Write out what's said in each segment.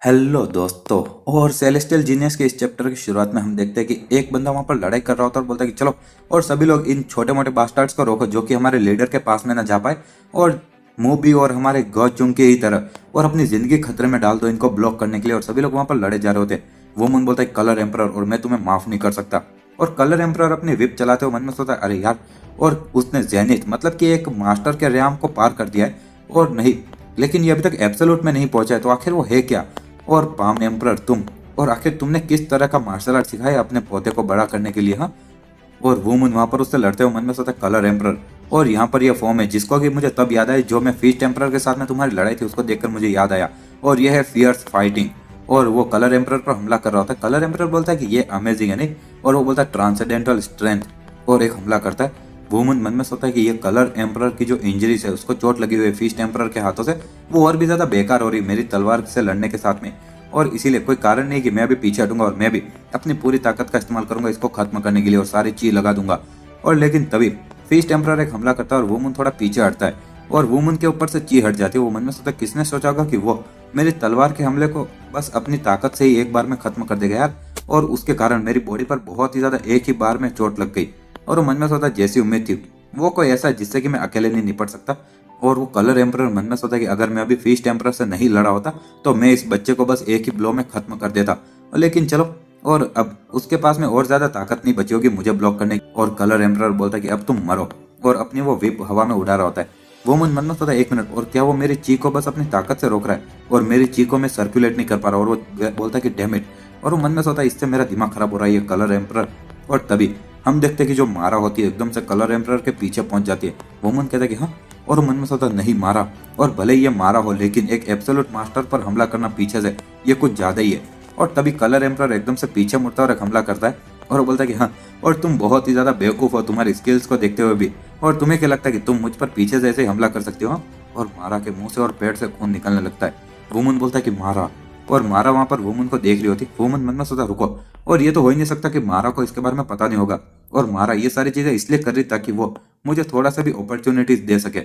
Hello दोस्तों। और celestial genius के इस चैप्टर की शुरुआत में हम देखते हैं कि एक बंदा वहां पर लड़ाई कर रहा होता है और बोलता है कि चलो और सभी लोग इन छोटे मोटे बास्टर्ड्स को रोको जो कि हमारे लीडर के पास में ना जा पाए और मूबी और हमारे गौचुंग की ही तरह और अपनी जिंदगी खतरे में डाल दो इनको ब्लॉक करने के लिए। और सभी लोग वहां पर लड़े जा रहे होते हैं। वो मन बोलता है कलर एम्परर और मैं तुम्हें माफ नहीं कर सकता। और कलर एम्परर अपनी विप चलाते हुए मन में सोचता है अरे यार, और उसने जेनिथ मतलब कि एक मास्टर के रैम को पार कर दिया है और नहीं, लेकिन ये अभी तक एब्सोल्यूट में नहीं पहुंचा है, तो आखिर वो है क्या। और पाम एम्परर तुम, और आखिर तुमने किस तरह का मार्शल आर्ट सिखाया अपने पौधे को बड़ा करने के लिए। हाँ, और वुमन वहां पर उससे लड़ते हुए मन में सोचा कलर एम्परर। और यहाँ पर यह फॉर्म है जिसको कि मुझे तब याद आया जो मैं फीस्ट एम्परर के साथ में तुम्हारी लड़ाई थी उसको देखकर मुझे याद आया। और यह है फियर्स फाइटिंग। और वो कलर एम्परर पर हमला कर रहा होता है। कलर एम्परर बोलता है कि ये अमेजिंग है नहीं, और वो बोलता है ट्रांसेंडेंटल स्ट्रेंथ और एक हमला करता है। वुमन मन में सोचता है कि ये कलर एम्परर की जो इंजरीज है उसको चोट लगी हुई है फीस्ट एम्परर के हाथों से, वो और भी ज्यादा बेकार हो रही मेरी तलवार से लड़ने के साथ में। और इसीलिए कोई कारण नहीं कि मैं भी पीछे हटूंगा और मैं भी अपनी पूरी ताकत का इस्तेमाल करूंगा इसको खत्म करने के लिए और सारी चीज लगा दूंगा। और लेकिन तभी फीस्ट एम्परर एक हमला करता है और वुमन थोड़ा पीछे हटता है और वुमन के ऊपर से ची हट जाती है। वो मन में सोचता किसने सोचा होगा कि वो मेरी तलवार के हमले को बस अपनी ताकत से ही एक बार में खत्म कर देगा यार, और उसके कारण मेरी बॉडी पर बहुत ही ज्यादा एक ही बार में चोट लग गई। और वो मन में सोचा जैसी उम्मीद थी वो कोई ऐसा है जिससे कि मैं अकेले नहीं निपट सकता। और वो कलर एम्परर मन में सोचा कि अगर मैं अभी फीस्ट एम्परर से नहीं लड़ा होता तो मैं इस बच्चे को बस एक ही ब्लो में खत्म कर देता। लेकिन चलो, और अब उसके पास में और ज्यादा ताकत नहीं बची होगी मुझे ब्लॉक करने की। और कलर एम्परर बोलता है कि अब तुम मरो, और अपनी वो विप हवा में उड़ा रहा होता है। वो मन में सोचा एक मिनट, और क्या वो मेरी चीख को बस अपनी ताकत से रोक रहा है और मेरी चीख को मैं सर्कुलेट नहीं कर पा रहा। और वो बोलता है कि डैम इट। और वो मन में सोचा इससे मेरा दिमाग खराब हो रहा है ये कलर एम्परर। और तभी हम देखते हैं कि जो मारा होती है एकदम से कलर एम्परर के पीछे पहुंच जाती है। वुमन कहता है कि हाँ, और मन में सोचा नहीं मारा, और भले ही ये मारा हो लेकिन एक एब्सोल्यूट मास्टर पर हमला करना पीछे से ये कुछ ज्यादा ही है। और तभी कलर एम्परर एकदम से पीछे मुड़ता है और एक हमला करता है और वो बोलता है कि हाँ, और तुम बहुत ही ज्यादा बेवकूफ हो तुम्हारी स्किल्स को देखते हुए भी, और तुम्हें क्या लगता है कि तुम मुझ पर पीछे से ऐसे हमला कर सकते हो। और मारा के मुंह से और पेट से खून निकलने लगता है। वुमन बोलता है कि मारा, और मारा वहां पर वुमन को देख रही होती। वुमन मन में सोचा रुको, और ये तो हो ही नहीं सकता कि मारा को इसके बारे में पता नहीं होगा, और मारा ये सारी चीजें इसलिए कर रही ताकि वो मुझे थोड़ा सा भी अपॉर्चुनिटीज दे सके,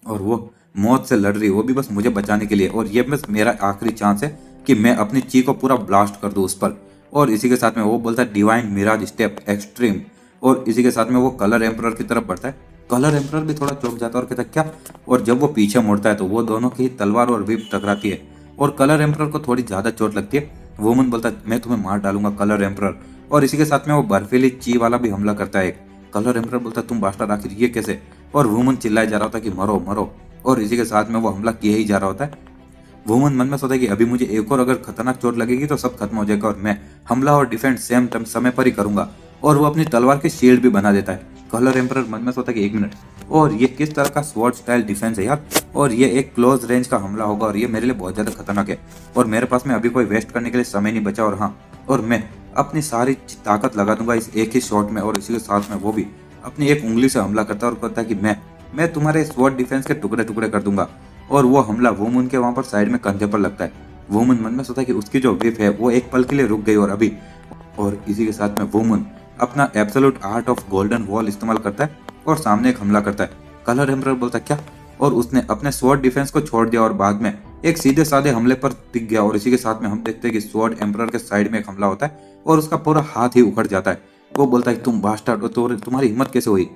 और वो मौत से लड़ रही है वो भी बस मुझे बचाने के लिए। और ये बस मेरा आखिरी चांस है कि मैं अपनी ची को पूरा ब्लास्ट कर दूं उस पर। और इसी के साथ में वो बोलता है डिवाइन मिराज स्टेप एक्सट्रीम, और इसी के साथ में वो कलर एम्परर की तरफ बढ़ता है। कलर एम्परर भी थोड़ा चौंक जाता है और कहता है क्या। और जब वो पीछे मुड़ता है तो वो दोनों की तलवार और विप टकराती है और कलर एम्परर को थोड़ी ज्यादा चोट लगती है। वुमन बोलता है मैं तुम्हें मार डालूंगा कलर एम्परर। और इसी के साथ में वो बर्फीली ची वाला भी हमला करता है। कलर एम्परर बोलता है तुम बास्टर्ड आखिर ये कैसे। और वुमन चिल्लाए जा रहा होता है कि मरो मरो, और इसी के साथ में वो हमला किए ही जा रहा होता है। वुमन मन में सोचता है कि अभी मुझे एक और अगर खतरनाक चोट लगेगी तो सब खत्म हो जाएगा और मैं हमला और डिफेंस सेम समय पर ही करूंगा। और वो अपनी तलवार की शील्ड भी बना देता है। कलर एम्परर मन में सोचता है कि एक मिनट, और ये किस तरह का स्वॉर्ड स्टाइल डिफेंस है यार, और ये एक क्लोज रेंज का हमला होगा और ये मेरे लिए बहुत ज्यादा खतरनाक है, और मेरे पास में अभी कोई वेस्ट करने के लिए समय नहीं बचा। और हाँ, और मैं अपनी सारी ताकत लगा दूंगा इस एक ही शॉट में। और इसी के साथ में वो भी अपनी एक उंगली से हमला करता है और कहता है कि मैं तुम्हारे स्वॉर्ड डिफेंस के टुकड़े टुकड़े कर दूंगा। और वो हमला वुमन के वहां पर साइड में कंधे पर लगता है। वुमन मन में सोचा कि उसकी जो विप है वो एक पल के लिए रुक गई और अभी, और इसी के साथ में वुमन अपना absolute art of golden wall इस्तेमाल करता है और सामने एक हमला करता है। कलर एम्परर बोलता क्या, और उसने अपने स्वॉर्ड डिफेंस को छोड़ दिया और बाद में एक सीधे साधे हमले पर टिक गया। और इसी के साथ में हम देखते हैं कि स्वॉर्ड एम्परर के साइड में एक हमला होता है और उसका पूरा हाथ ही उखड़ जाता है। वो बोलता है कि तुम बास्टर्ड, तुम्हारी हिम्मत कैसे हुई,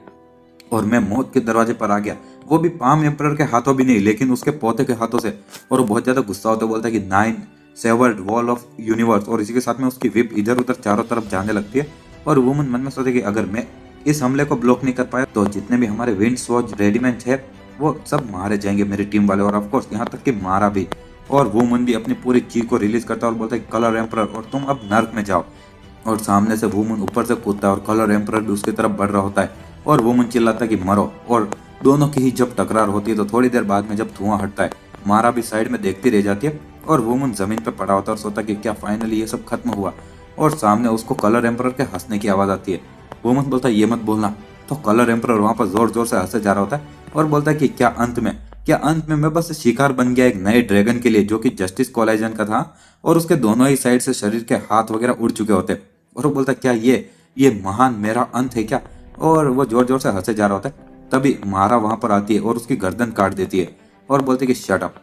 और मैं मौत के दरवाजे पर आ गया, वो भी पाम एम्परर के हाथों भी नहीं लेकिन उसके पोते के हाथों से। और वो बहुत ज्यादा गुस्सा होता है, बोलता है कि 9 सेवर्ड वॉल ऑफ यूनिवर्स, और इसी के साथ में उसकी विप इधर उधर चारों तरफ जाने लगती है। और वुमन मन में सोचती है कि अगर मैं इस हमले को ब्लॉक नहीं कर पाया तो जितने भी हमारे विंड स्वॉर्ड रेडिमेंट है वो सब मारे जाएंगे मेरी टीम वाले, और ऑफकोर्स यहाँ तक कि मारा भी। और वुमन भी अपनी पूरी चीख को रिलीज करता है और बोलता है कलर एम्परर और तुम अब नर्क में जाओ। और सामने से वुमन ऊपर से कूदता है और कलर एम्परर भी उसकी तरफ बढ़ रहा होता है और वुमन चिल्लाता है कि मरो। और दोनों की ही जब टकरार होती है तो थोड़ी देर बाद में जब धुआं हटता है मारा भी साइड में देखती रह जाती है और वुमन जमीन पे पड़ा होता है और सोचता कि क्या फाइनली ये सब खत्म हुआ। और सामने उसको कलर एम्परर के हंसने की आवाज आती है। वुमन बोलता है ये मत बोलना। तो कलर एम्परर वहां पर जोर जोर से हंसे जा रहा होता है और बोलता है कि क्या अंत में मैं बस शिकार बन गया एक नए ड्रैगन के लिए जो कि जस्टिस कोलाइजन का था, और उसके दोनों ही साइड से शरीर के हाथ वगैरह उड़ चुके होते। और वो बोलता है क्या ये महान मेरा अंत है क्या। और वो जोर जोर से हंसे जा रहा होता है। तभी मारा वहां पर आती है और उसकी गर्दन काट देती है और बोलती है कि शट अप।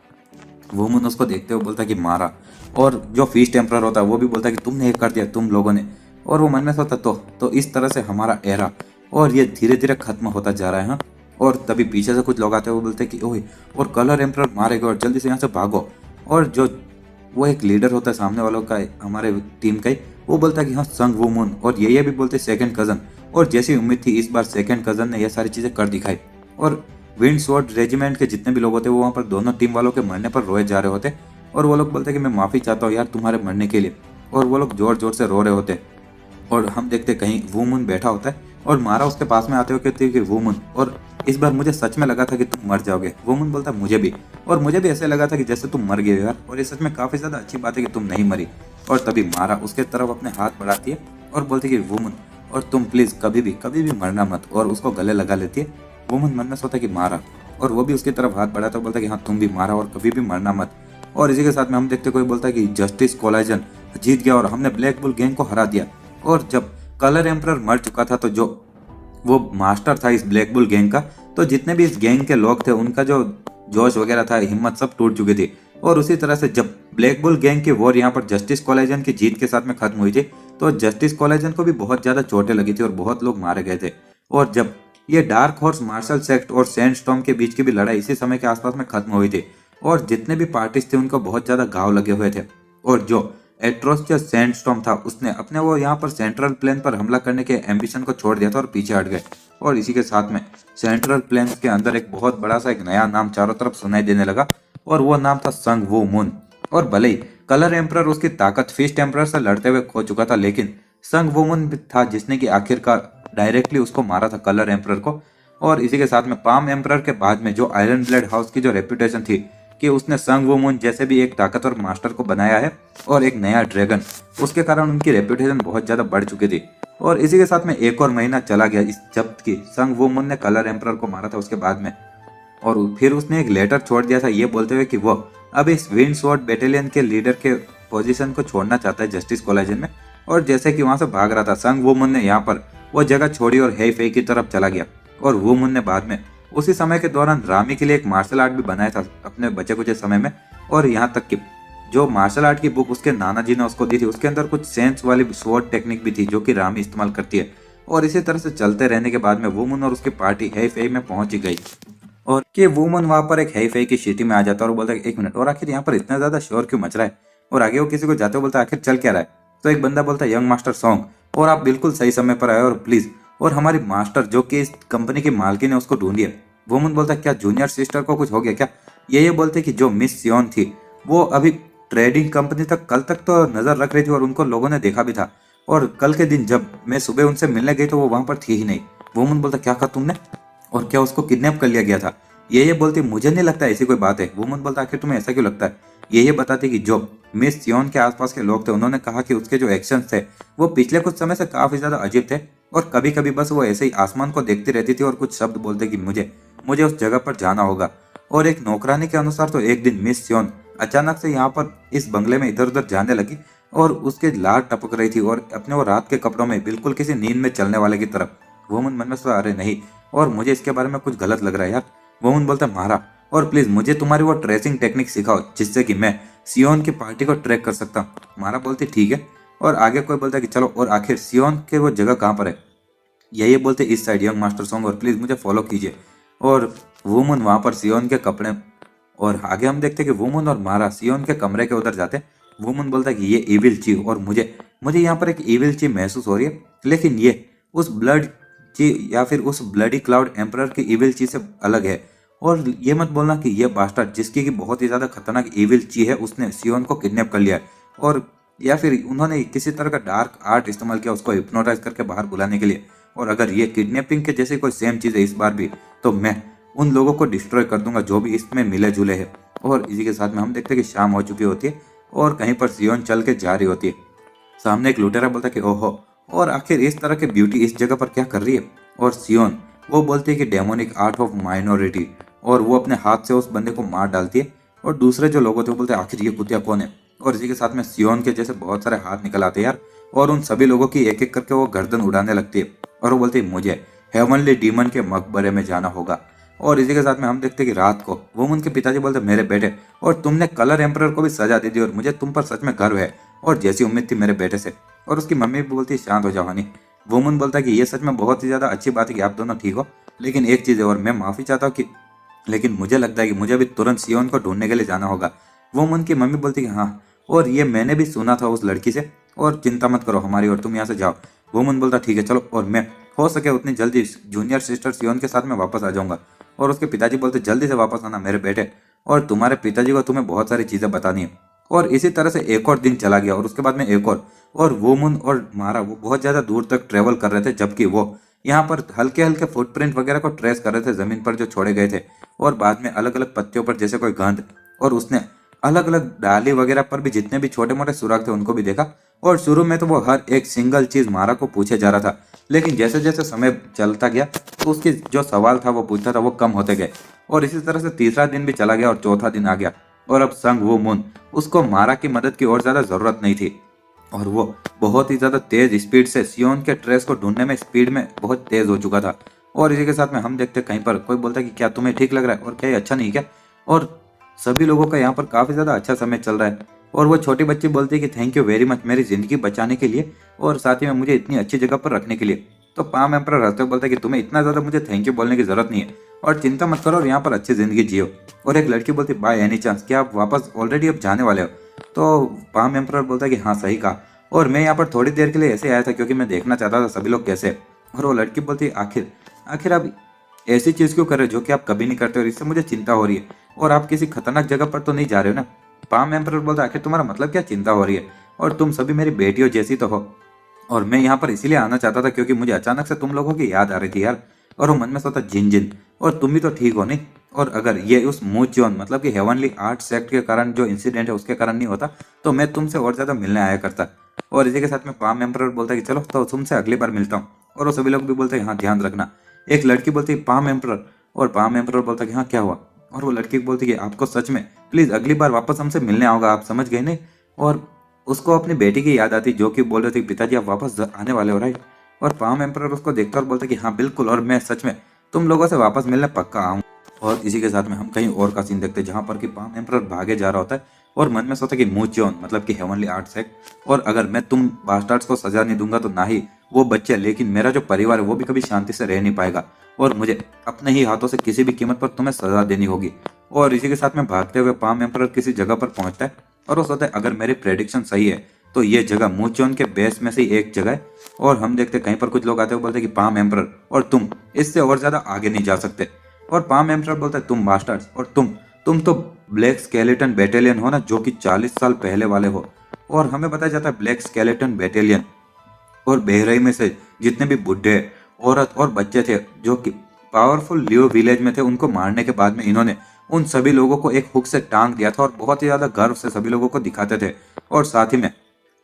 वुमन उसको देखते हुए बोलता है कि मारा। और जो फीस्ट एम्परर होता है वो भी बोलता है कि तुमने ये कर दिया, तुम लोगों ने। और वो मन में सोचता तो इस तरह से हमारा एरा और ये धीरे धीरे खत्म होता जा रहा है। हाँ, और तभी पीछे से कुछ लोग आते हैं, वो बोलते हैं कि ओए और कलर एम्परर मारे गए और जल्दी से यहाँ से भागो। और जो वो एक लीडर होता है सामने वालों का, हमारे टीम का ही, वो बोलता है कि हाँ संग वुमन। और ये भी बोलते सेकंड कजन। और जैसी उम्मीद थी इस बार सेकंड कजन ने ये सारी चीजें कर दिखाई। और विंड स्वॉर्ड रेजिमेंट के जितने भी लोग होते वो वहाँ पर दोनों टीम वालों के मरने पर रोए जा रहे होते। और वो लोग बोलते कि मैं माफी चाहता हूँ यार तुम्हारे मरने के लिए। और वो लोग जोर जोर से रो रहे होते। और हम देखते कहीं वुमन बैठा होता है और मारा उसके पास में आते हुए कहती है कि वुमन, और इस बार मुझे सच में लगा था कि तुम मर जाओगे। वुमन बोलता मुझे भी, और मुझे भी ऐसे लगा था कि जैसे तुम मर गए हो यार, और ये सच में काफी ज्यादा अच्छी बात है कि तुम नहीं मरी। और तभी मारा उसके तरफ अपने हाथ बढ़ाती है और बोलती है कि वुमन, और तुम प्लीज कभी भी मरना मत, और उसको गले लगा लेती है। वुमन मन में सोचता है कि मारा, और वो भी उसकी तरफ हाथ बढ़ाता है, बोलता है कि हाँ तुम भी मारा और कभी भी मरना मत। और इसी के साथ में हम देखते कोई बोलता है कि जस्टिस कोलाजन जीत गया और हमने ब्लैक बुल गैंग को हरा दिया। और जब कलर एम्परर मर चुका था तो जो वो मास्टर था इस ब्लैक बुल गैंग का, तो जितने भी इस गैंग के लोग थे उनका जो जोश वगैरह था, हिम्मत सब टूट चुकी थी। और उसी तरह से जब ब्लैक बुल गैंग की वॉर यहाँ पर जस्टिस कोलाजन की जीत के साथ में खत्म हुई थी, तो जस्टिस कोलाजन को भी बहुत ज्यादा चोटें लगी थी और बहुत लोग मारे गए थे। और जब ये डार्क हॉर्स मार्शल सेक्ट और सैंडस्टॉर्म के बीच की भी लड़ाई इसी समय के आसपास में खत्म हुई थी, और जितने भी पार्टीज थे उनको बहुत ज्यादा घाव लगे हुए थे। और जो एट्रोसियस सैंडस्टॉर्म था उसने अपने वो यहाँ पर सेंट्रल प्लेन पर हमला करने के एम्बिशन को छोड़ दिया था और पीछे हट गए। और इसी के साथ में सेंट्रल प्लेन के अंदर एक बहुत बड़ा सा एक नया नाम चारों तरफ सुनाई देने लगा, और वो नाम था संग वू मून। और भले ही कलर एम्परर उसकी ताकत फिस्ट एम्परर से लड़ते हुए खो चुका था, लेकिन संग वू मून था जिसने की आखिरकार डायरेक्टली उसको मारा था कलर एम्परर को। और इसी के साथ में पाम एम्परर के बाद में जो आयरन ब्लेड हाउस की जो रेपुटेशन थी कि उसने संग वू मून जैसे भी एक ताकतवर मास्टर को बनाया है और एक नया ड्रैगन, उसके कारण उनकी रेपुटेशन बहुत ज्यादा बढ़ चुकी थी। और इसी के साथ में एक और महीना चला गया इस जब्त की संग वू मून ने कलर एम्परर को मारा था उसके बाद में। और फिर उसने एक लेटर छोड़ दिया था ये बोलते हुए कि वो अब इस विंड स्वॉर्ड बैटेलियन के लीडर के पोजीशन को छोड़ना चाहता है जस्टिस कोलाजन में। और जैसे कि वहां से भाग रहा था संग वू मून ने यहाँ पर वो जगह छोड़ी और हेई फेई की तरफ चला गया। और वू मून ने बाद में उसी समय के दौरान रामी के लिए एक मार्शल आर्ट भी बनाया था अपने बचे कुछ समय में। और यहाँ तक कि जो मार्शल आर्ट की बुक उसके नाना जी ने उसको दी थी उसके अंदर कुछ सेंस वाली स्वॉर्ड टेक्निक भी थी जो कि रामी इस्तेमाल करती है। और इसी तरह से चलते रहने के बाद में वुमन और उसकी पार्टी हेई फेई में पहुंच गई। और कि वुमन वहां पर एक हेई फेई की सिटी में आ जाता है और बोलता है एक मिनट, और आखिर यहाँ पर इतना ज्यादा शोर क्यों मच रहा है। और आगे वो किसी को जाते हुए बोलता है आखिर चल क्या रहा है। तो एक बंदा बोलता है यंग मास्टर सॉन्ग, और आप बिल्कुल सही समय पर आए और प्लीज, और हमारी मास्टर जो कि इस कंपनी की मालकिन है उसको ढूंढिए। वुमन बोलता है क्या जूनियर सिस्टर को कुछ हो गया क्या। ये बोलते कि जो मिस सियोन थी वो अभी ट्रेडिंग कंपनी तक कल तक तो नजर रख रही थी और उनको लोगों ने देखा भी था, और कल के दिन जब मैं सुबह उनसे मिलने गई तो वो वहां पर थी ही नहीं। वुमन बोलता क्या कहा तुमने, और क्या उसको किडनैप कर लिया गया था। ये बोलती मुझे नहीं लगता ऐसी कोई बात है। वुमन बोलता आखिर तुम्हें ऐसा क्यों लगता है। ये बताती कि जो मिस सियोन के आसपास के लोग थे उन्होंने कहा कि उसके जो एक्शंस थे वो पिछले कुछ समय से काफी ज्यादा अजीब थे, और कभी कभी बस वो ऐसे ही आसमान को देखती रहती थी और कुछ शब्द बोलते कि मुझे उस जगह पर जाना होगा। और एक नौकरानी के अनुसार तो एक दिन मिस सियोन अचानक से यहाँ पर इस बंगले में इधर उधर जाने लगी और उसके लार टपक रही थी और अपने वो रात के कपड़ों में बिल्कुल किसी नींद में चलने वाले की तरफ। वुमन मन में सोचा अरे नहीं, और मुझे इसके बारे में कुछ गलत लग रहा है यार। वुमन बोलता मारा, और प्लीज मुझे तुम्हारी वो ट्रेसिंग टेक्निक सिखाओ जिससे कि मैं सियोन की पार्टी को ट्रैक कर सकता हूँ। मारा बोलती ठीक है, और आगे कोई बोलता कि चलो, और आखिर सियोन के वो जगह कहाँ पर है। ये बोलते इस साइड यंग मास्टर सॉन्ग, और प्लीज मुझे फॉलो कीजिए। और वुमन वहां पर सियोन के कपड़े, और आगे हम देखते कि वुमन और मारा सियोन के कमरे के उधर जाते। वुमन बोलता है कि ये इविल ची, और मुझे यहाँ पर एक इविल ची महसूस हो रही है, लेकिन ये उस ब्लड ची या फिर उस ब्लडी क्लाउड एम्परर की इविल ची से अलग है। और ये मत बोलना कि ये बास्टर्ड जिसकी की बहुत ही ज्यादा खतरनाक इविल ची है उसने सियोन को किडनैप कर लिया है, और या फिर उन्होंने किसी तरह का डार्क आर्ट इस्तेमाल किया उसको हिप्नोटाइज करके बाहर बुलाने के लिए। और अगर ये किडनैपिंग के जैसे कोई सेम चीज है इस बार भी, तो मैं उन लोगों को डिस्ट्रॉय कर दूंगा जो भी इसमें मिले जुले हैं। और इसी के साथ में हम देखते हैं कि शाम हो चुकी होती है और कहीं पर सियोन चल के जा रही होती है। सामने एक लुटेरा बोलता है कि ओहो, और आखिर इस तरह की ब्यूटी इस जगह पर क्या कर रही है। और सियोन वो बोलती है कि डेमोनिक आर्ट ऑफ माइनॉरिटी, और वो अपने हाथ से उस बंदे को मार डालती है। और दूसरे जो लोग होते हैं वो बोलते हैं आखिर ये कुतिया कौन है। और इसी के साथ में सियोन के जैसे बहुत सारे हाथ निकल आते हैं यार, और उन सभी लोगों की एक एक करके वो गर्दन उड़ाने लगती है। और वो बोलती है मुझे हेवनली डीमन के मकबरे में जाना होगा। और इसी के साथ में हम देखते कि रात को वुमन के पिताजी बोलते मेरे बेटे, और तुमने कलर एम्परर को भी सजा दे दी और मुझे तुम पर सच में गर्व है और जैसी उम्मीद थी मेरे बेटे से। और उसकी मम्मी भी बोलती है शांत हो जाओ हनी। वुमन बोलता है कि ये सच में बहुत ही ज्यादा अच्छी बात है कि आप दोनों ठीक हो, लेकिन एक चीज है और मैं माफी चाहता हूँ कि लेकिन मुझे लगता है कि मुझे अभी तुरंत सियोन को ढूंढने के लिए जाना होगा। वुमन की मम्मी बोलती है कि हाँ, और ये मैंने भी सुना था उस लड़की से, और चिंता मत करो हमारी और तुम यहाँ से जाओ। वुमन बोलता ठीक है चलो, और मैं हो सके उतनी जल्दी जूनियर सिस्टर सियोन के साथ में वापस आ जाऊंगा। और उसके पिताजी बोलते जल्दी से वापस आना मेरे बेटे, और तुम्हारे पिताजी को तुम्हें बहुत सारी चीजें बतानी है। और इसी तरह से एक और दिन चला गया और उसके बाद में एक और वुमन और मारा वो बहुत ज्यादा दूर तक ट्रेवल कर रहे थे, जबकि वो यहाँ पर हल्के हल्के फुटप्रिंट वगैरह को ट्रेस कर रहे थे जमीन पर जो छोड़े गए थे, और बाद में अलग अलग पत्तियों पर जैसे कोई गंध, और उसने अलग अलग डाली वगैरह पर भी जितने भी छोटे मोटे सुराग थे उनको भी देखा। और शुरू में तो वो हर एक सिंगल चीज मारा को पूछे जा रहा था, लेकिन जैसे जैसे समय चलता गया तो उसके जो सवाल था वो पूछता था वो कम होते गए। और इसी तरह से तीसरा दिन भी चला गया और चौथा दिन आ गया, और अब संग वो मून उसको मारा की मदद की और ज्यादा जरूरत नहीं थी, और वो बहुत ही ज्यादा तेज स्पीड से सियोन के ट्रेस को ढूंढने में स्पीड में बहुत तेज हो चुका था। और इसी के साथ में हम देखते कहीं पर कोई बोलता है कि क्या तुम्हें ठीक लग रहा है और क्या ये अच्छा नहीं क्या, और सभी लोगों का यहाँ पर काफी ज्यादा अच्छा समय चल रहा है। और वो छोटी बच्ची बोलती है कि थैंक यू वेरी मच मेरी जिंदगी बचाने के लिए और साथ ही में मुझे इतनी अच्छी जगह पर रखने के लिए। तो पाम एम्परर हंसते हुए बोलता है कि तुम्हें इतना ज्यादा मुझे थैंक यू बोलने की जरूरत नहीं है, और चिंता मत करो और यहाँ पर अच्छी जिंदगी जियो। और एक लड़की बोलती बाय एनी चांस, क्या आप वापस ऑलरेडी अब जाने वाले हो? तो पाम एम्परर बोलता है कि हाँ सही कहा, और मैं यहाँ पर थोड़ी देर के लिए ऐसे आया था क्योंकि मैं देखना चाहता था सभी लोग कैसे हैं। और वो लड़की बोलती है आखिर आखिर आप ऐसी चीज क्यों कर रहे हो जो कि आप कभी नहीं करते, और इससे मुझे चिंता हो रही है, और आप किसी खतरनाक जगह पर तो नहीं जा रहे हो ना? पाम एम्परर बोलता है आखिर तुम्हारा मतलब क्या चिंता हो रही है, और तुम सभी मेरी बेटियों जैसी तो हो, और मैं यहाँ पर इसीलिए आना चाहता था क्योंकि मुझे अचानक से तुम लोगों की याद आ रही थी यार। और वो मन में सोचा जिन जिन, और तुम भी तो ठीक हो नहीं, और अगर ये उस मूचोन मतलब कि हेवनली आर्ट सेक्ट के कारण जो इंसिडेंट है उसके कारण नहीं होता तो मैं तुमसे और ज्यादा मिलने आया करता। और इसी के साथ में पाम एम्परर बोलता है कि चलो तो तुमसे अगली बार मिलता हूँ, और वो सभी लोग भी बोलते हैं हाँ ध्यान रखना। एक लड़की बोलती है पाम एम्परर, और पाम एम्परर बोलता है कि हाँ क्या हुआ, और वो लड़की बोलती है कि आपको सच में प्लीज अगली बार वापस हमसे मिलने आओगा, आप समझ गए नहीं? और उसको अपनी बेटी की याद आती जो कि बोल रही थी पिताजी आप वापस आने वाले हो राइट। और पाम एम्परर उसको देखता और बोलता कि हाँ बिल्कुल, और मैं सच में तुम लोगों से वापस मिलने पक्का आऊँ। और इसी के साथ में हम कहीं और का सीन देखते हैं जहाँ पर कि पाम एम्परर भागे जा रहा होता है और मन में सोचता कि मूचोन मतलब कि हेवनली आर्ट सेक्ट, और अगर मैं तुम बास्टर्ड्स को सजा नहीं दूंगा तो ना ही वो बच्चे, लेकिन मेरा जो परिवार है वो भी कभी शांति से रह नहीं पाएगा, और मुझे अपने ही हाथों से किसी भी कीमत पर तुम्हें सजा देनी होगी। और इसी के साथ में भागते हुए पाम एम्परर किसी जगह पर पहुंचता है, और वो सोचता है अगर मेरी प्रेडिक्शन सही है तो ये जगह मूचोन के बेस में से ही एक जगह है। और हम देखते कहीं पर कुछ लोग आते हुए बोलते हैं कि पाम एम्परर और तुम इससे और ज्यादा आगे नहीं जा सकते। और पाम एम्परर बोलता है तुम बास्टर्ड्स, और तुम तो ब्लैक स्केलेटन बैटेलियन हो ना जो कि 40 साल पहले वाले हो। और हमें बताया जाता है ब्लैक स्केलेटन बैटेलियन और बहरई में से जितने भी बुढ़े औरत और बच्चे थे जो कि पावरफुल लियो विलेज में थे, उनको मारने के बाद में इन्होंने उन सभी लोगों को एक हुक से टांग दिया था और बहुत ही ज्यादा गर्व से सभी लोगों को दिखाते थे। और साथ ही में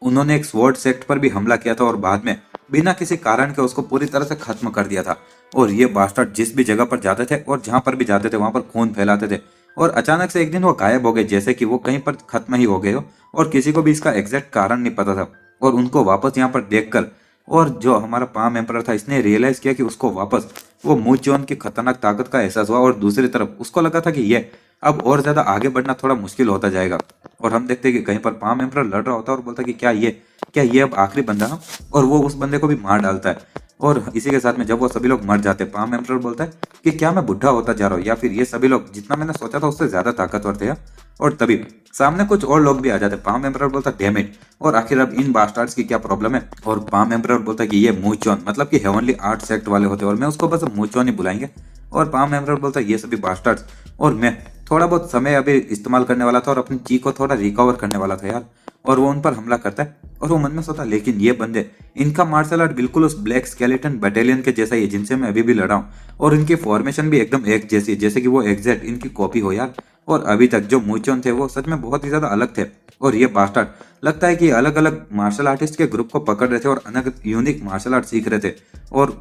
उन्होंने एक स्वॉर्ड सेक्ट पर भी हमला किया था और बाद में बिना किसी कारण के उसको पूरी तरह से खत्म कर दिया था। और ये बास्टर्ड जिस भी जगह पर जाते थे और जहां पर भी जाते थे वहां पर खून फैलाते थे, और अचानक से एक दिन वो गायब हो गए जैसे कि वो कहीं पर खत्म ही हो गए हो, और किसी को भी इसका एग्जैक्ट कारण नहीं पता था। और उनको वापस यहाँ पर देखकर और जो हमारा पाम एम्परर था इसने रियलाइज किया कि उसको वापस वो मूचोन की खतरनाक ताकत का एहसास हुआ, और दूसरी तरफ उसको लगा था कि ये अब और ज्यादा आगे बढ़ना थोड़ा मुश्किल होता जाएगा। और हम देखते हैं कि कहीं पर पाम एम्परर लड़ रहा होता है और बोलता है कि क्या ये अब आखिरी बंदा है, और वो उस बंदे को भी मार डालता है। और इसी के साथ में जब वो सभी लोग मर जाते हैं पाम एम्परर बोलता है कि क्या मैं बुढ़ा होता जा रहा हूँ या फिर ये सभी लोग जितना मैंने सोचा था उससे ज्यादा ताकतवर थे। और तभी सामने कुछ और लोग भी आ जाते। पाम एम्परर बोलता है डैम इट, और आखिर अब इन बास्टर्ड्स की क्या प्रॉब्लम है? और पाम एम्परर बोलता है कि ये मूचोन मतलब कि हेवनली आर्ट सेक्ट वाले होते हैं और मैं उसको बस मूचोन ही बुलाएंगे। और पाम एम्परर बोलता है ये सभी बास्टर्ड्स, और मैं थोड़ा बहुत समय अभी इस्तेमाल करने वाला था और अपनी ची को थोड़ा रिकवर करने वाला था यार। और वो उन पर हमला करता है, और वो मन में सोता लेकिन ये बंदे इनका मार्शल आर्ट बिल्कुल उस ब्लैक स्केलेटन बटालियन के जैसा ही है जिनसे मैं अभी भी लड़ा हूँ, और इनकी फॉर्मेशन भी एकदम एक जैसी है जैसे कि वो एग्जैक्ट इनकी कॉपी हो यार। और अभी तक जो मूचोन थे वो सच में बहुत ही ज्यादा अलग थे, और ये बास्टर्ड लगता है कि अलग अलग मार्शल आर्टिस्ट के ग्रुप को पकड़ रहे थे और अलग यूनिक मार्शल आर्ट सीख रहे थे, और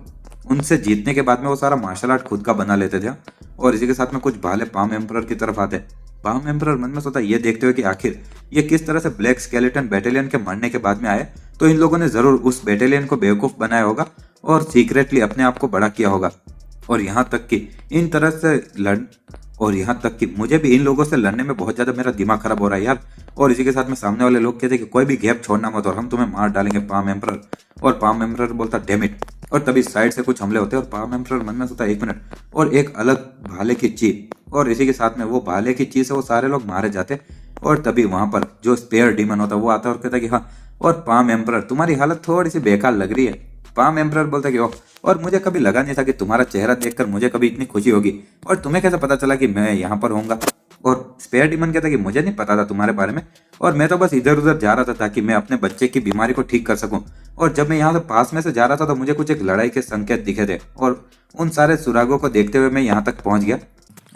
उनसे जीतने के बाद में वो सारा मार्शल आर्ट खुद का बना लेते थे। और इसी के साथ में कुछ भाले पाम एम्परर की तरफ आते। पाम एम्परर मन में सोता ये देखते हुए कि आखिर ये किस तरह से ब्लैक स्केलेटन बैटेलियन के मरने के बाद में आए, तो इन लोगों ने जरूर उस बैटेलियन को बेवकूफ बनाया होगा और सीक्रेटली अपने आप को बड़ा किया होगा। और यहाँ तक कि इन तरह से लड़ और यहाँ तक कि मुझे भी इन लोगों से लड़ने में बहुत ज्यादा मेरा दिमाग खराब हो रहा है यार। और इसी के साथ में सामने वाले लोग कहते हैं कि कोई भी गैप छोड़ना मत और हम तुम्हें मार डालेंगे पाम एम्परर। और पाम एम्परर बोलता डैम इट। और तभी साइड से कुछ हमले होते हैं और पाम एम्परर मन में सोचता है 1 मिनट, और एक अलग भाले की चीख, और इसी के साथ में वो भाले की चीख से वो सारे लोग मारे जाते। और तभी वहां पर जो स्पेयर डीमन होता है वो आता है और कहता है कि हाँ, और पाम एम्परर तुम्हारी हालत थोड़ी सी बेकार लग रही है। पाम एम्परर बोलता है कि ओह, और मुझे कभी लगा नहीं था कि तुम्हारा चेहरा देखकर मुझे कभी इतनी खुशी होगी, और तुम्हें कैसे पता चला कि मैं यहाँ पर होऊंगा। और स्पेयर डीमन कहता है कि मुझे नहीं पता था तुम्हारे बारे में, और मैं तो बस इधर उधर जा रहा था ताकि मैं अपने बच्चे की बीमारी को ठीक कर सकूं। और जब मैं यहाँ से पास में से जा रहा था तो मुझे कुछ एक लड़ाई के संकेत दिखे थे, और उन सारे सुरागों को देखते हुए मैं यहाँ तक पहुंच गया।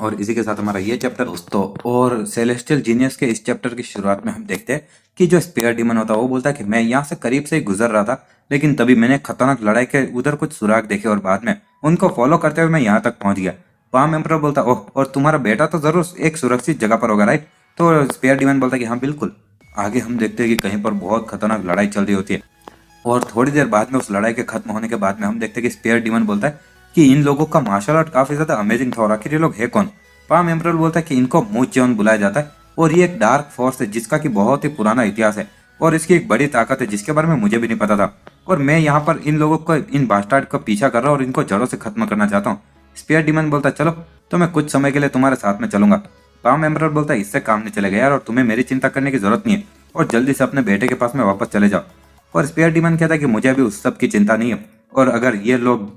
और इसी के साथ हमारा ये चैप्टर दोस्तों, और सेलेस्टियल जीनियस के इस चैप्टर की शुरुआत में हम देखते हैं कि जो स्पेयर डीमन होता है वो बोलता है कि मैं यहाँ से करीब से ही गुजर रहा था, लेकिन तभी मैंने खतरनाक लड़ाई के उधर कुछ सुराग देखे और बाद में उनको फॉलो करते हुए मैं यहाँ तक पहुंच गया। पाम एम्परर बोलता ओह, और तुम्हारा बेटा तो जरूर एक सुरक्षित जगह पर होगा राइट। तो स्पेयर डीमन बोलता कि हाँ बिल्कुल। आगे हम देखते हैं कि कहीं पर बहुत खतरनाक लड़ाई चल रही होती है, और थोड़ी देर बाद में उस लड़ाई के खत्म होने के बाद में हम देखते हैं कि स्पेयर डीमन बोलता है कि इन लोगों का मार्शल आर्ट काफी ज्यादा अमेजिंग था, और आखिर ये लोग है कौन। पाम एम्परर बोलता है कि इनको मू चेओन बुलाया जाता है, और ये एक डार्क फोर्स है जिसका कि बहुत ही पुराना इतिहास है, और इसकी एक बड़ी ताकत है जिसके बारे में मुझे भी नहीं पता था, और मैं यहाँ पर इन लोगों को, इन बास्टार्ड का पीछा कर रहा हूँ और इनको जड़ों से खत्म करना चाहता हूँ। स्पेयर डीमन बोलता है चलो, तो मैं कुछ समय के लिए तुम्हारे साथ में चलूंगा। पाम एम्परर बोलता है इससे काम नहीं चलेगा यार, और तुम्हें मेरी चिंता करने की जरूरत नहीं है, और जल्दी से अपने बेटे के पास में वापस चले जाओ। और स्पेयर डीमन कहता है कि मुझे अभी उस सब की चिंता नहीं है, और अगर ये लोग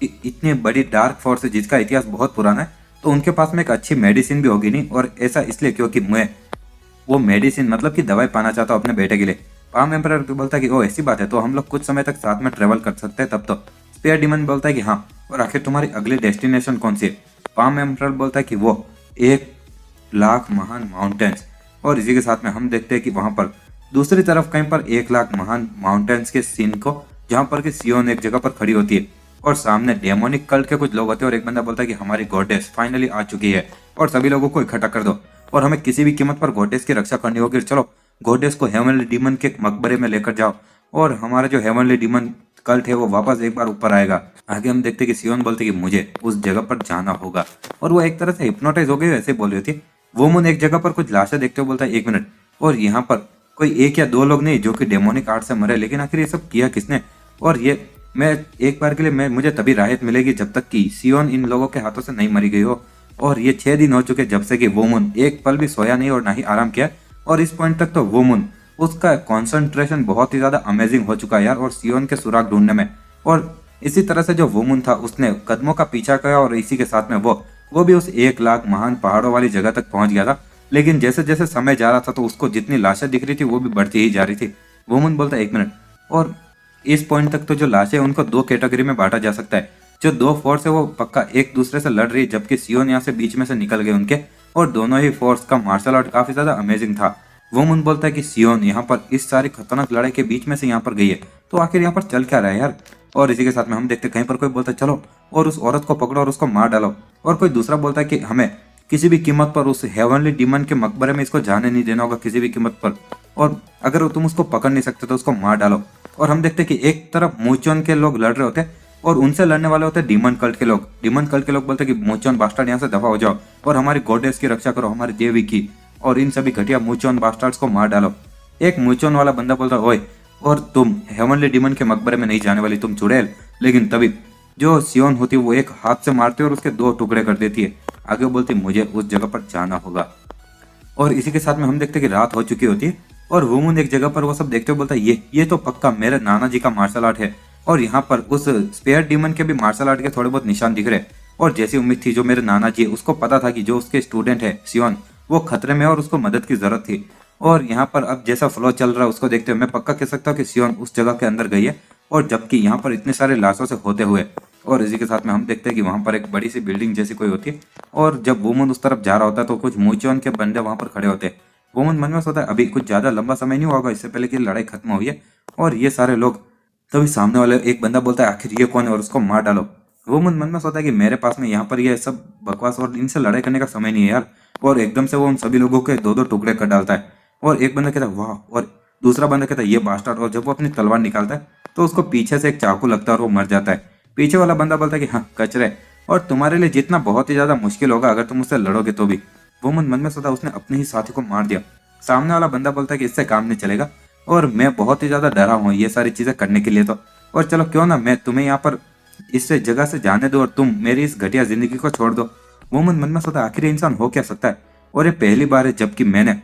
इतनी बड़ी डार्क फोर्स है जिसका इतिहास बहुत पुराना है, तो उनके पास में एक अच्छी मेडिसिन भी होगी नहीं, और ऐसा इसलिए क्योंकि मैं वो मेडिसिन मतलब कि दवाई पाना चाहता हूँ अपने बेटे के लिए। पाम एम्परर भी बोलता है कि ओ ऐसी बात है, तो हम लोग कुछ समय तक साथ में ट्रेवल कर सकते हैं तब तो। स्पेयर डीमन बोलता है कि हाँ, और आखिर तुम्हारी अगली डेस्टिनेशन कौन सी है। पाम एम्परर बोलता है कि वो 1,00,000 महान माउंटेन्स। और इसी के साथ में हम देखते हैं कि वहां पर दूसरी तरफ कहीं पर 1,00,000 महान माउंटेन्स के सीन को, जहां पर कि सियोन एक जगह पर खड़ी होती है, और सामने डेमोनिक कल्ट के कुछ लोग होते हैं, और एक बंदा बोलता है कि हमारी गॉडेस फाइनली आ चुकी है, और सभी लोगों को इकट्ठा कर दो, और हमें किसी भी कीमत पर गॉडेस की रक्षा करनी होगी। चलो गॉडेस को हेवनली डीमन के मकबरे में लेकर जाओ, और हमारा जो हेवनली डीमन कल्ट है वो वापस एक बार ऊपर आएगा। आगे हम देखते हैं कि सियोन बोलते कि मुझे उस जगह पर जाना होगा, और वो एक तरह से हिप्नोटाइज हो गई वैसे बोल रही थी। वोमन एक जगह पर कुछ लाशें देखते हुए बोलता है 1 मिनट, और यहाँ पर कोई 1 या 2 लोग नहीं जो कि डेमोनिक आर्ट से मरे, लेकिन आखिर ये सब किया किसने। और ये मैं एक बार के लिए मुझे तभी राहत मिलेगी जब तक कि सियोन इन लोगों के हाथों से नहीं मरी गई हो। और ये 6 दिन हो चुके जब से कि वोमुन एक पल भी सोया नहीं और ना ही आराम किया, और इस पॉइंट तक तो वोमुन उसका कंसंट्रेशन बहुत ही ज्यादा अमेजिंग हो चुका है यार, और सियोन के सुराग ढूंढने में। और इसी तरह से जो वोमुन था उसने कदमों का पीछा किया, और इसी के साथ में वो भी उस 1,00,000 महान पहाड़ों वाली जगह तक पहुंच गया था। लेकिन जैसे जैसे समय जा रहा था तो उसको जितनी लाशें दिख रही थी वो भी बढ़ती ही जा रही थी। वोमुन बोलता है 1 मिनट, और इस पॉइंट तक तो जो लाशें हैं उनको 2 कैटेगरी में बांटा जा सकता है। जो 2 फोर्स है वो पक्का एक दूसरे से लड़ रही है, जबकि सियोन यहाँ से बीच में से निकल गए उनके, और दोनों ही फोर्स का मार्शल आर्ट काफी ज्यादा अमेजिंग था। वोमुन बोलता है कि सियोन यहाँ पर इस सारी खतरनाक लड़ाई के बीच में से यहाँ पर गई है, तो आखिर यहाँ पर चल क्या रहा है यार। और इसी के साथ में हम देखते कहीं पर कोई बोलता है चलो और उस औरत को पकड़ो और उसको मार डालो, और कोई दूसरा बोलता है कि हमें किसी भी कीमत पर उस हेवनली डीमन के मकबरे में इसको जाने नहीं देना होगा किसी भी कीमत पर, और अगर तुम उसको पकड़ नहीं सकते तो उसको मार डालो। और हम देखते कि एक तरफ मूचोन के लोग लड़ रहे होते हैं, और उनसे लड़ने वाले होते हैं डीमन कल्ट के लोग। डीमन कल्ट के लोग बोलते हैं कि मूचोन बास्टार्ड यहाँ से दफा हो जाओ, और हमारी गॉडेस की रक्षा करो, हमारी देवी की, और इन सभी घटिया मूचोन बास्टार्ड्स को मार डालो। एक मूचोन वाला बंदा बोलता है ओए, और तुम हेवनली डीमन के मकबरे में नहीं जाने वाली, तुम चुड़ैल। लेकिन तभी जो सियोन होती है वो एक हाथ से मारती है और उसके 2 टुकड़े कर देती है। आगे बोलती मुझे उस जगह पर जाना होगा। और इसी के साथ में हम देखते हैं कि रात हो चुकी होती है, और वुमन एक जगह पर वो सब देखते हुए बोलता है ये तो पक्का मेरे नाना जी का मार्शल आर्ट है। और यहाँ पर उस स्पेयर डीमन के भी मार्शल आर्ट के थोड़े बहुत निशान दिख रहे। और जैसी उम्मीद थी, जो मेरे नाना जी है उसको पता था कि जो उसके स्टूडेंट है सियोन वो खतरे में है और उसको मदद की जरूरत थी। और यहाँ पर अब जैसा फ्लो चल रहा है उसको देखते हुए मैं पक्का कह सकता हूँ कि सियोन उस जगह के अंदर गई है, और जबकि यहाँ पर इतने सारे लाशों से होते हुए। और इसी के साथ में हम देखते हैं कि वहां पर एक बड़ी सी बिल्डिंग जैसी कोई होती है, और जब वुमन उस तरफ जा रहा होता है तो कुछ मूचोन के बंदे वहां पर खड़े होते हैं। वुमन मन में सोचता है अभी कुछ ज्यादा लंबा समय नहीं होगा इससे पहले कि लड़ाई खत्म हुई है, और ये सारे लोग। तभी सामने वाले एक बंदा बोलता है आखिर ये कौन है, और उसको मार डालो। वुमन मन में सोचता है कि मेरे पास में यहाँ पर ये सब बकवास और इनसे लड़ाई करने का समय नहीं है यार। और एकदम से वो उन सभी लोगों के 2-2 टुकड़े कर डालता है, और एक बंदा कहता है वाह, और दूसरा बंदा कहता है ये बास्टर्ड। और जब वो अपनी तलवार निकालता है तो उसको पीछे से एक चाकू लगता है और वो मर जाता है। पीछे वाला बंदा बोलता है कि हाँ कचरे, और तुम्हारे लिए जितना बहुत ही ज्यादा मुश्किल होगा अगर तुम उससे लड़ोगे तो भी। वुमन मन में सोचा उसने अपने ही साथी को मार दिया। सामने वाला बंदा बोलता है कि इससे काम नहीं चलेगा और मैं बहुत ही ज्यादा डरा हूँ ये सारी चीजें करने के लिए तो, और चलो क्यों ना मैं तुम्हें यहाँ पर इस जगह से जाने दो और तुम मेरी इस घटिया जिंदगी को छोड़ दो। वुमन मन में सोचा आखिर इंसान हो क्या सकता है, और ये पहली बार है जबकि मैंने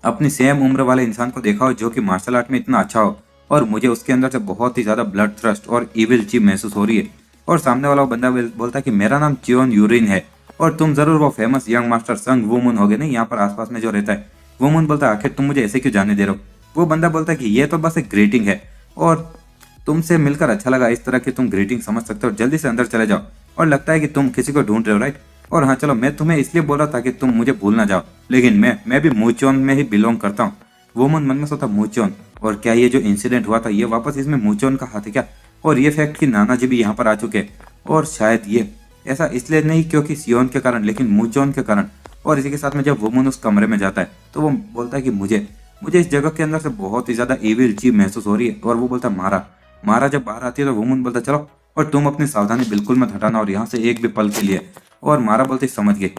अपनी सेम उम्र वाले इंसान को देखा हो जो कि मार्शल आर्ट में इतना अच्छा हो, और मुझे उसके अंदर से बहुत ही ज्यादा ब्लड थ्रस्ट और इविल चीज महसूस हो रही है। और सामने वाला बंदा बोलता है कि मेरा नाम चियोन यूरिन है और तुम जरूर वो फेमस यंग मास्टर संग वुमन होगे नहीं यहाँ पर आसपास में जो रहता है। वुमन बोलता है आखिर तुम मुझे ऐसे क्यों जाने दे रहे हो। वो बंदा बोलता है कि ये तो बस एक ग्रीटिंग है और तुमसे मिलकर अच्छा लगा, इस तरह की तुम ग्रीटिंग समझ सकते हो, जल्दी से अंदर चले जाओ। और लगता है कि तुम किसी को ढूंढ रहे हो राइट। और हाँ चलो मैं तुम्हें इसलिए बोल रहा था कि तुम मुझे भूल ना जाओ, लेकिन मैं भी मूचोन में ही बिलोंग करता हूँ। वुमन मन में सोचा मूचोन, और क्या ये जो इंसिडेंट हुआ था ये वापस इसमें मूचोन का हाथ है क्या, और ये फैक्ट कि नाना जी भी यहाँ पर आ चुके हैं, और शायद ये ऐसा इसलिए नहीं क्योंकि सियोन के कारण लेकिन मूचोन के कारण। और इसी के साथ में जब वुमन उस कमरे में जाता है तो वो बोलता है कि मुझे इस जगह के अंदर से बहुत ही ज्यादा इविल चीज महसूस हो रही है। और वो बोलता है मारा जब बाहर आती है तो वुमन बोलता चलो और तुम अपनी सावधानी बिल्कुल मत हटाना और यहाँ से एक भी पल के लिए। और मारा बोलते समझ गए।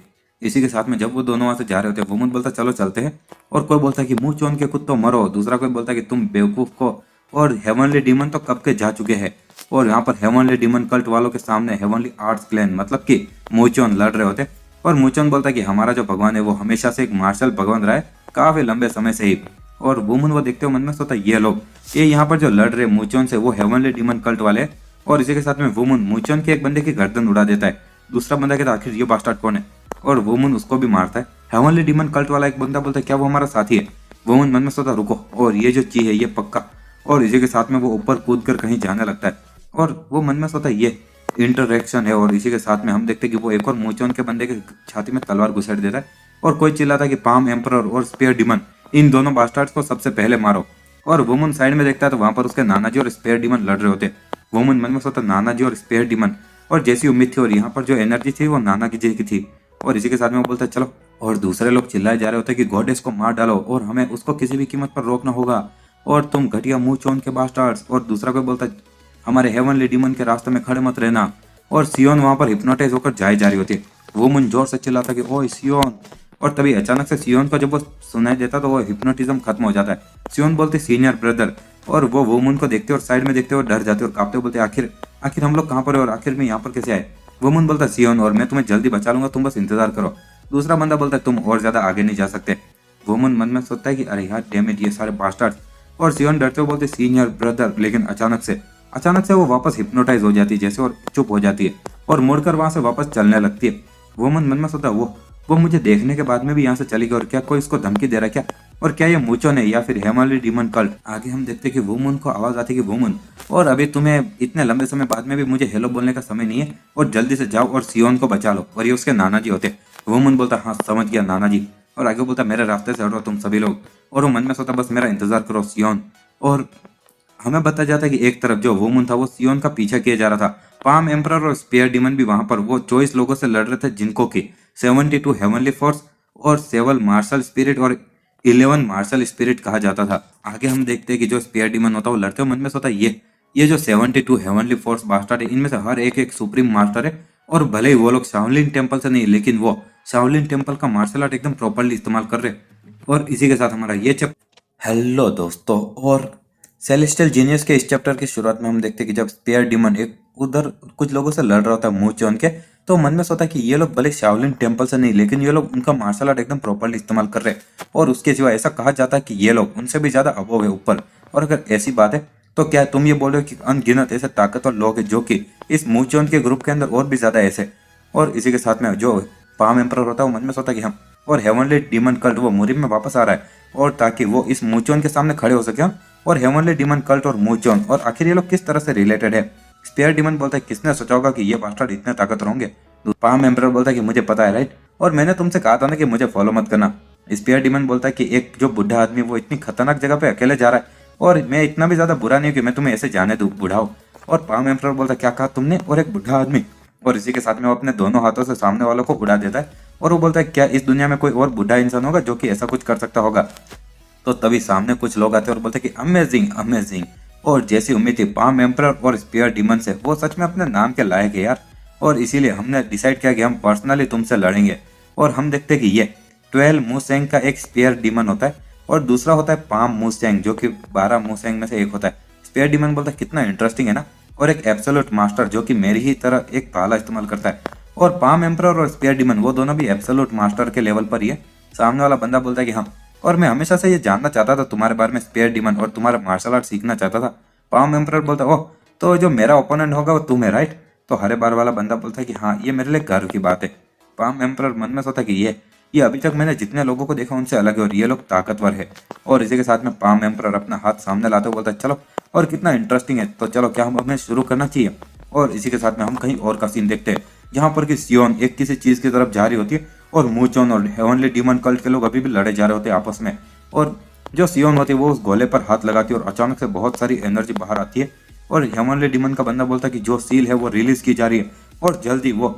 इसी के साथ में जब वो दोनों वहां से जा रहे होते हैं वुमन बोलता चलो चलते हैं, और कोई बोलता है कि मुंह चोन के कुत्तों मरो, दूसरा कोई बोलता है कि तुम बेवकूफ को, और हेवनली डीमन तो कब के जा चुके हैं। और यहाँ पर हेवनली डीमन कल्ट वालों के सामने हेवनली आर्ट्स क्लैन मतलब कि मूचोन लड़ रहे होते, और मूचोन बोलता है कि हमारा जो भगवान है वो हमेशा से एक मार्शल भगवान रहा है काफी लंबे समय से ही। और वुमन वो देखते हो मन में सोता ये लोग ये यहाँ पर जो लड़ रहे मूचोन से वो हेवनली डीमन कल्ट वाले। और इसी के साथ में वुमन मूचोन के एक बंदे की गर्दन उड़ा देता है। दूसरा बंदा कहता आखिर ये बास्टर्ड कौन है, और वुमन उसको भी मारता है। हेवनली डीमन कल्ट वाला एक बंदा बोलता है क्या वो हमारा साथी है। वुमन मन में सोता रुको, और ये जो चीज है ये पक्का। और इसी के साथ में वो ऊपर कूद कर कहीं जाने लगता है, और वो मन में सोता ये इंटरेक्शन है। और इसी के साथ में हम देखते हैं कि वो एक और मूचोन के बंदे के छाती में तलवार घुसेड़ देता है, और कोई चिल्लाता है कि पाम एम्परर और स्पेयर डीमन इन दोनों बास्टर्ड्स को सबसे पहले मारो। और वुमन साइड में देखता है तो वहां पर उसके नाना जी और स्पेयर डीमन लड़ रहे होते। वुमन मन में सोता नाना जी और स्पेयर डीमन, और जैसी उम्मीद थी और यहाँ पर जो एनर्जी थी वो नाना जी की थी। और इसी के साथ में वो बोलता है चलो, और दूसरे लोग चिल्लाए जा रहे होते कि गॉडेस को मार डालो और हमें उसको किसी भी कीमत पर रोकना होगा, और तुम घटिया मुंह चोन के बास्टर्ड्स। और दूसरा कोई बोलता है हमारे हेवनली डीमन के रास्ते में खड़े मत रहना। और सियोन वहां पर हिप्नोटाइज होकर जाए जा रही होती है। वुमन जोर से चिल्लाता कि ओए सियोन, और तभी अचानक से सियोन को जब वो सुनाई देता तो वो हिप्नोटिज्म खत्म हो जाता है। सियोन बोलते सीनियर ब्रदर, और वो वुमन को देखते और साइड में देखते हुए डर जाते और कांपते बोलते आखिर हम लोग कहाँ पर है और आखिर में यहाँ पर कैसे आए। वुमन बोलता सियोन और मैं तुम्हें जल्दी बचा लूंगा, तुम बस इंतजार करो। दूसरा बंदा बोलता है तुम और ज्यादा आगे नहीं जा सकते। वुमन मन में सोचता है कि अरे यार डैम इट ये सारे बास्टर्ड्स। और सियोन डरते हुए बोलते सीनियर ब्रदर, लेकिन अचानक से वो वापस हिप्नोटाइज हो जाती है जैसे और चुप हो जाती है और मुड़कर वहां से वापस चलने लगती है। वुमन मन में सोचता है वो मुझे देखने के बाद में भी यहाँ से चली गई, और क्या कोई इसको धमकी दे रहा है क्या, और क्या ये मूचोन है या फिर हेवनली डीमन कल्ट। आगे हम देखते हैं कि वुमन को आवाज आती है कि वुमन, और अभी तुम्हें इतने लंबे समय बाद में भी मुझे हेलो बोलने का समय नहीं है, और जल्दी से जाओ और सियोन को बचा लो। और ये उसके नाना जी होते। वुमन बोलता हाँ समझ गया नाना जी, और आगे बोलता मेरे रास्ते से हटो तुम सभी लोग। और वो मन में सोता बस मेरा इंतजार करो सियोन। और हमें बताया जाता है कि एक तरफ जो वुमन था वो सियोन का पीछा किया जा रहा था। पाम एम्परर और स्पेयर डीमन भी वहां पर वो 24 लोगों से लड़ रहे थे जिनको की 72 हेवनली फोर्स और 7 मार्शल स्पिरिट और 11 मार्शल स्पिरिट कहा जाता था। आगे हम देखते हैं कि जो स्पेयर डीमन होता है वो लड़ते हुए मन में सोता ये जो 72 हेवनली फोर्स बास्टर्ड है इनमें से हर एक सुप्रीम मास्टर है, और भले ही वो लोग शाओलिन टेम्पल से नहीं लेकिन वो शाओलिन टेम्पल का मार्शल आर्ट एकदम प्रॉपरली इस्तेमाल कर रहे। और इसी के साथ हमारा ये हेलो दोस्तों, और सेलेस्टियल जीनियस के इस चैप्टर की शुरुआत में हम देखते हैं कि जब स्पेयर डीमन एक उधर कुछ लोगों से लड़ रहा होता है मुंह चोन के, तो मन में सोता है कि ये लोग भले शाओलिन टेम्पल से नहीं लेकिन ये लोग उनका मार्शल आर्ट एकदम प्रॉपरली इस्तेमाल कर रहे हैं, और उसके सिवा ऐसा कहा जाता है कि ये लोग उनसे भी ज्यादा अबोव है ऊपर। और अगर ऐसी बात है तो क्या तुम ये बोल रहे हो कि अनगिनत ऐसे ताकतवर लोग हैं जो कि इस मुंह चोन के ग्रुप के अंदर और भी ज्यादा ऐसे। और इसी के साथ में जो पाम एम्परर होता है वो मन में सोता है कि हम और हेवनली डीमन कल्ट वो मुरीम में वापस आ रहा है, और ताकि वो इस मूचोन के सामने खड़े हो सके। और हेवनली डीमन कल्ट और मूचोन और आखिर ये लोग किस तरह से रिलेटेड है। स्पेयर डीमन बोलता है किसने सोचा होगा कि ये बास्टर्ड इतने ताकतवर होंगे। पाम एम्परर बोलता है कि मुझे पता है राइट, और मैंने तुमसे कहा था ना कि मुझे फॉलो मत करना। स्पेयर डीमन बोलता है कि एक जो बुढ़ा आदमी वो इतनी खतरनाक जगह पे अकेले जा रहा है, और मैं इतना भी ज्यादा बुरा नहीं हूँ कि मैं तुम्हें ऐसे जाने दूं बुढ़ाओ। और पाम एम्परर बोलता है क्या कहा तुमने, और एक बुढ़ा आदमी। और इसी के साथ में वो अपने दोनों हाथों से सामने वालों को उड़ा देता है, और वो बोलता है क्या इस दुनिया में कोई और बुढ़ा इंसान होगा जो कि ऐसा कुछ कर सकता होगा। तो तभी सामने कुछ लोग आते हैं और बोलते हैं कि अमेजिंग अमेजिंग। और जैसी उम्मीद थी पाम एम्परर और स्पेयर डीमन से वो सच में अपने नाम के लायक है यार। और इसीलिए हमने डिसाइड किया कि हम पर्सनली तुमसे लड़ेंगे। और हम देखते हैं कि ये 12 मूसेंग का एक स्पेयर डीमन होता है और दूसरा होता है पाम मूसेंग जो कि 12 मूसेंग में से एक होता है। स्पेयर डीमन बोलता है कितना इंटरेस्टिंग है ना। और एक एब्सोल्यूट मास्टर जो कि मेरी ही तरह एक भाला इस्तेमाल करता है। और पाम एम्परर और स्पेयर डीमन वो दोनों भी एब्सोल्यूट मास्टर के लेवल पर ही है। सामने वाला बंदा बोलता है कि हाँ, और मैं हमेशा से ये जानना चाहता था तुम्हारे बारे में स्पेयर डीमन, और तुम्हारा मार्शल आर्ट सीखना चाहता था। पाम एम्परर बोलता है ओह, तो जो मेरा ओपोनेंट होगा वो तुम है राइट। तो हरे बार वाला बंदा बोलता है कि हाँ, ये मेरे लिए गर्व की बात है। पाम एम्परर मन में सोचता है कि ये अभी तक मैंने जितने लोगों को देखा उनसे अलग है और ये लोग ताकतवर है। और इसी के साथ में पाम एम्परर अपना हाथ सामने लाते हुए बोलता है चलो, और कितना इंटरेस्टिंग है, तो चलो क्या हम हमें शुरू करना चाहिए। और इसी के साथ में हम कहीं और का सीन देखते हैं जहाँ पर कि सियोन एक किसी चीज की तरफ जा रही होती है और मूचोन और हेवनली डीमन कल्ट के लोग अभी भी लड़े जा रहे होते हैं आपस में। और जो सियोन होती है वो उस गोले पर हाथ लगाती है और अचानक से बहुत सारी एनर्जी बाहर आती है। और हेवनली डीमन का बंदा बोलता है कि जो सील है वो रिलीज की जा रही है और जल्दी वो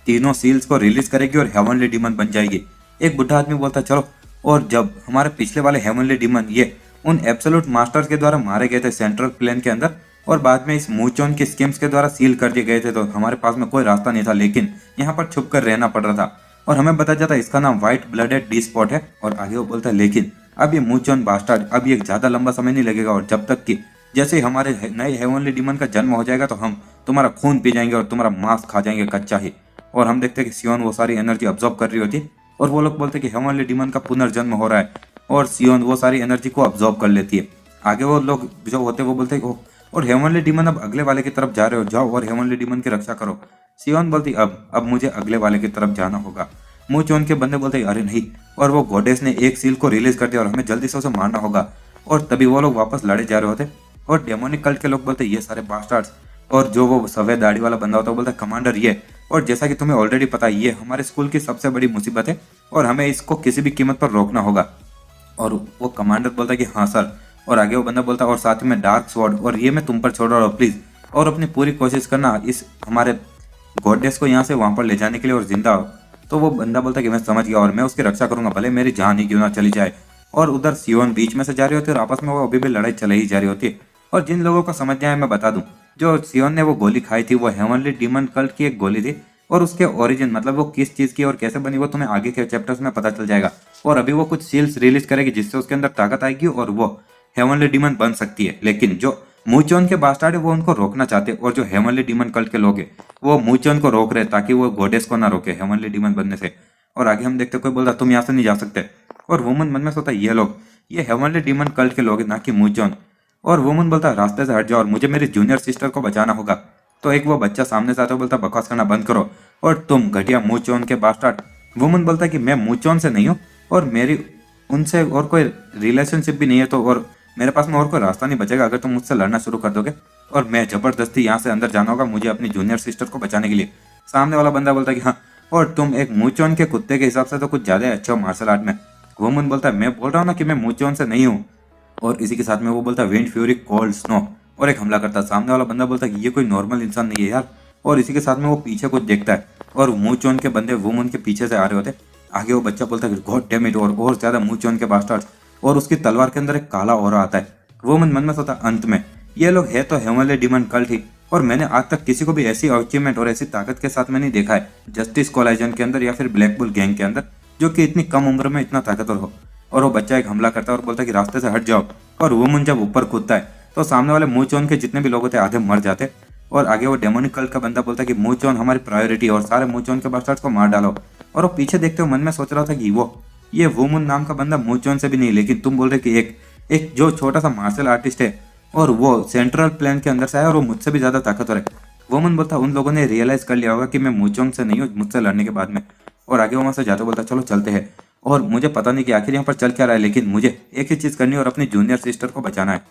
तीनों सील्स को रिलीज करेगी और हेवनली डीमन बन जाएगी। एक बुढ़ा आदमी बोलता है चलो, और जब हमारे पिछले वाले हेवनली डीमन ये उन एब्सोल्यूट मास्टर्स के द्वारा मारे गए थे सेंट्रल प्लेन के अंदर, और बाद में इस मूचोन के स्किम्स के द्वारा सील कर दिए गए थे, तो हमारे पास में कोई रास्ता नहीं था, लेकिन यहाँ पर छुप कर रहना पड़ रहा था। और हमें पता जाता है इसका नाम व्हाइट ब्लडेड डी स्पॉट है। और आगे वो बोलता है लेकिन अब ये मूचोन बास्टर्ड, अब ये ज्यादा लंबा समय नहीं लगेगा, और जब तक कि जैसे ही हमारे नए हेवनली डीमन का जन्म हो जाएगा तो हम तुम्हारा खून पी जाएंगे और तुम्हारा मांस खा जाएंगे कच्चा ही। और हम देखते हैं कि सियोन वो सारी एनर्जी अब्जॉर्ब कर रही होती है और वो लोग बोलते हैं कि हेवनली डीमन का पुनर्जन्म हो रहा है, और सियोन वो सारी एनर्जी को अब्जॉर्ब कर लेती है। आगे वो लोग जो होते हैं वो बोलते हैं कि और हेवनली डीमन अब अगले वाले की तरफ जा रहे हो, जाओ और हेवनली डीमन की रक्षा करो। सियोन बोलती अब मुझे अगले वाले की तरफ जाना होगा। मूचोन के बंदे बोलते अरे नहीं, और वो गॉडेस ने एक सील को रिलीज कर दिया और हमें जल्दी से उसे मारना होगा। और तभी वो लोग वापस लड़े जा रहे होते और डेमोनिक कल्ट के लोग बोलते ये सारे बास्टर्ड्स। और जो वो सफेद दाढ़ी वाला बंदा होता है वो बोलता कमांडर ये, और जैसा कि तुम्हें ऑलरेडी पता है ये हमारे स्कूल की सबसे बड़ी मुसीबत है और हमें इसको किसी भी कीमत पर रोकना होगा। और वो कमांडर बोलता है कि हाँ सर। और आगे वो बंदा बोलता है और साथ ही में डार्क स्वॉर्ड, और ये मैं तुम पर छोड़ रहा हूँ प्लीज, और अपनी पूरी कोशिश करना इस हमारे गॉडेस को यहाँ से वहां पर ले जाने के लिए और जिंदा हो। तो वो बंदा बोलता है कि मैं समझ गया और मैं उसकी रक्षा करूंगा, भले मेरी जान ही क्यों ना चली जाए। और उधर सियोन बीच में से जा रही होती है और आपस में वो अभी भी लड़ाई चली ही जा रही होती है। और जिन लोगों को समझ जाए मैं बता दूं, जो सियोन ने वो गोली खाई थी वो हेवनली डीमन कल्ट की एक गोली थी, और उसके ओरिजिन मतलब वो किस चीज की और कैसे बनी वो तुम्हें आगे के चैप्टर्स में पता चल जाएगा। और अभी वो कुछ सील्स रिलीज करेगी जिससे उसके अंदर ताकत आएगी और वो हेवनली डीमन बन सकती है। लेकिन जो मूचोन के बास्टार्ड है वो उनको रोकना चाहते हैं, और जो हेवनली डीमन कल्ट के लोग हैं वो मूचोन को रोक रहे ताकि वो गॉडेस को ना रोके हेवनली डीमन बनने से। और आगे हम देखते कोई बोलता तुम यहाँ से नहीं जा सकते, और वुमन मन में सोचता ये लोग ये हेवनली डीमन कल्ट के लोग हैं ना कि मूचोन। और वुमन बोलता रास्ते से हट जाओ और मुझे मेरी जूनियर सिस्टर को बचाना होगा। तो एक वो बच्चा सामने से आता है बोलता बकवास करना बंद करो और तुम घटिया मूचोन के बास्टार्ड। वुमन बोलता है कि मैं मूचोन से नहीं हूँ और मेरी उनसे और कोई रिलेशनशिप भी नहीं है, तो और मेरे पास में और कोई रास्ता नहीं बचेगा अगर तुम मुझसे लड़ना शुरू कर दोगे, और मैं जबरदस्ती यहाँ से अंदर जाना होगा मुझे अपनी जूनियर सिस्टर को बचाने के लिए। सामने वाला बंदा बोलता है कि हाँ, और तुम एक मूचोन के कुत्ते के हिसाब से तो कुछ ज्यादा अच्छे हो मार्शल आर्ट में। वुमन बोलता है मैं बोल रहा हूँ ना कि मैं मूचोन से नहीं हूँ। और इसी के साथ में वो बोलता है विंड फ्यूरी कोल्ड स्नो, और एक हमला करता है। सामने वाला बंदा बोलता है कि ये कोई नॉर्मल इंसान नहीं है यार। और इसी के साथ में वो पीछे कुछ देखता है और मूचोन के बंदे वुमन के पीछे से आ रहे होते। आगे वो बच्चा बोलता है गॉड डैम इट, और ज्यादा मूचोन के बास्टर्ड्स, और उसकी तलवार के अंदर एक काला ऑरा आता है। वो मन में सोचता अंत में ये लोग है तो हेवनली डीमन कल्ट ही, और मैंने आज तक किसी को भी ऐसी अचीवमेंट और ऐसी ताकत के साथ में नहीं देखा है जस्टिस कोलाइजन के अंदर या फिर ब्लैक बुल गैंग के अंदर, जो कि इतनी कम उम्र में इतना ताकतवर हो। और वो बच्चा एक हमला करता है और बोलता है कि रास्ते से हट जाओ। और वुमन जब ऊपर कूदता है तो सामने वाले मूचोन के जितने भी लोग होते आधे मर जाते। और आगे वो डेमोनिक कल्ट का बंदा बोलता है कि मूचोन हमारी प्रायोरिटी और सारे मूचोन के बास्टर्ड्स को मार डालो। और वो पीछे देखते हुए मन में सोच रहा था कि ये वुमन नाम का बंदा मूचोन से भी नहीं, लेकिन तुम बोल रहे कि एक जो छोटा सा मार्शल आर्टिस्ट है और वो सेंट्रल प्लेन के अंदर से आया और वो मुझसे भी ज्यादा ताकतवर है। वुमन बोलता उन लोगों ने रियलाइज कर लिया होगा कि मैं मूचोन से नहीं हूँ मुझसे लड़ने के बाद में। और आगे वहां से जाते बोलता चलो चलते हैं, और मुझे पता नहीं कि आखिर यहाँ पर चल क्या रहा है, लेकिन मुझे एक ही चीज करनी है और अपनी जूनियर सिस्टर को बचाना है।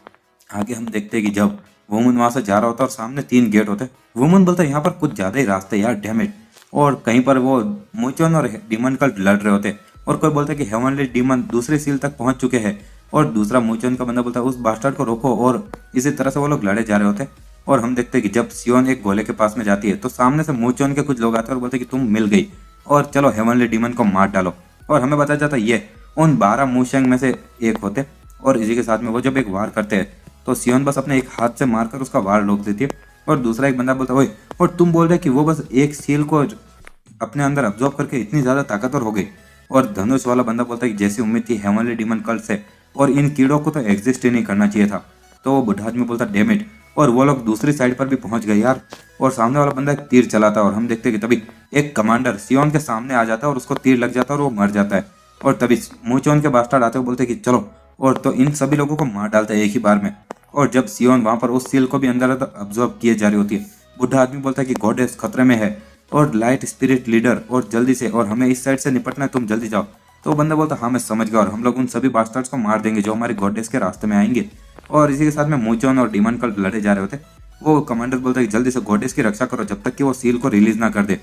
आगे हम देखते हैं कि जब वुमन वहां से जा रहा होता है और सामने 3 गेट होते हैं। वुमन बोलता है यहाँ पर कुछ ज्यादा ही रास्ते यार डैम इट, और कहीं पर वो मूचोन और डीमन कल्ट लड़ रहे होते। और कोई बोलता है कि हेवनली डीमन दूसरी सील तक पहुंच चुके हैं, और दूसरा मूचोन का बंदा बोलता है उस बास्टर्ड को रोको, और इसी तरह से वो लोग लड़े जा रहे होते। और हम देखते हैं कि जब सियोन एक गोले के पास में जाती है तो सामने से मूचोन के कुछ लोग आते हैं और बोलते हैं कि तुम मिल गई और चलो हेवनली डीमन को मार डालो। और हमें बताया जाता है ये उन 12 मूशेंग में से एक होते। और इसी के साथ में वो जब एक वार करते हैं तो सियोन बस अपने एक हाथ से मारकर उसका वार रोक देती है। और दूसरा एक बंदा बोलता है और तुम बोल रहे कि वो बस एक सील को अपने अंदर अब्जॉर्ब करके इतनी ज्यादा ताकतवर हो गई। और धनुष वाला बंदा बोलता है कि जैसी उम्मीद थी हेवनली डीमन कल्ट से, और इन कीड़ों को तो एग्जिस्ट ही नहीं करना चाहिए था। तो वो बुढ़ा आदमी बोलता डैम इट, और वो लोग दूसरी साइड पर भी पहुंच गए यार। और सामने वाला बंदा एक तीर चलाता है और हम देखते हैं कि तभी एक कमांडर सियोन के सामने आ जाता है और उसको तीर लग जाता है और वो मर जाता है। और तभी मूचोन के बास्टार्ड आते हुए बोलते हैं कि चलो, और तो इन सभी लोगों को मार डालता है एक ही बार में। और जब सियोन वहां पर उस सील को भी अंदर अब्जॉर्ब किए जा रही होती है, बुढ़ा आदमी बोलता है कि गॉडेस खतरे में है और लाइट स्पिरिट लीडर, और जल्दी से, और हमें इस साइड से निपटना है, तुम जल्दी जाओ। तो वो बंदा बोलता हाँ मैं समझ गया, और हम लोग उन सभी बास्टर्ड्स को मार देंगे जो हमारी गॉडेस के रास्ते में आएंगे। और इसी के साथ में मूचोन और डीमन कल्ट लड़े जा रहे होते। वो कमांडर बोलता है कि जल्दी से गॉडेस की रक्षा करो जब तक कि वो सील को रिलीज ना कर दे।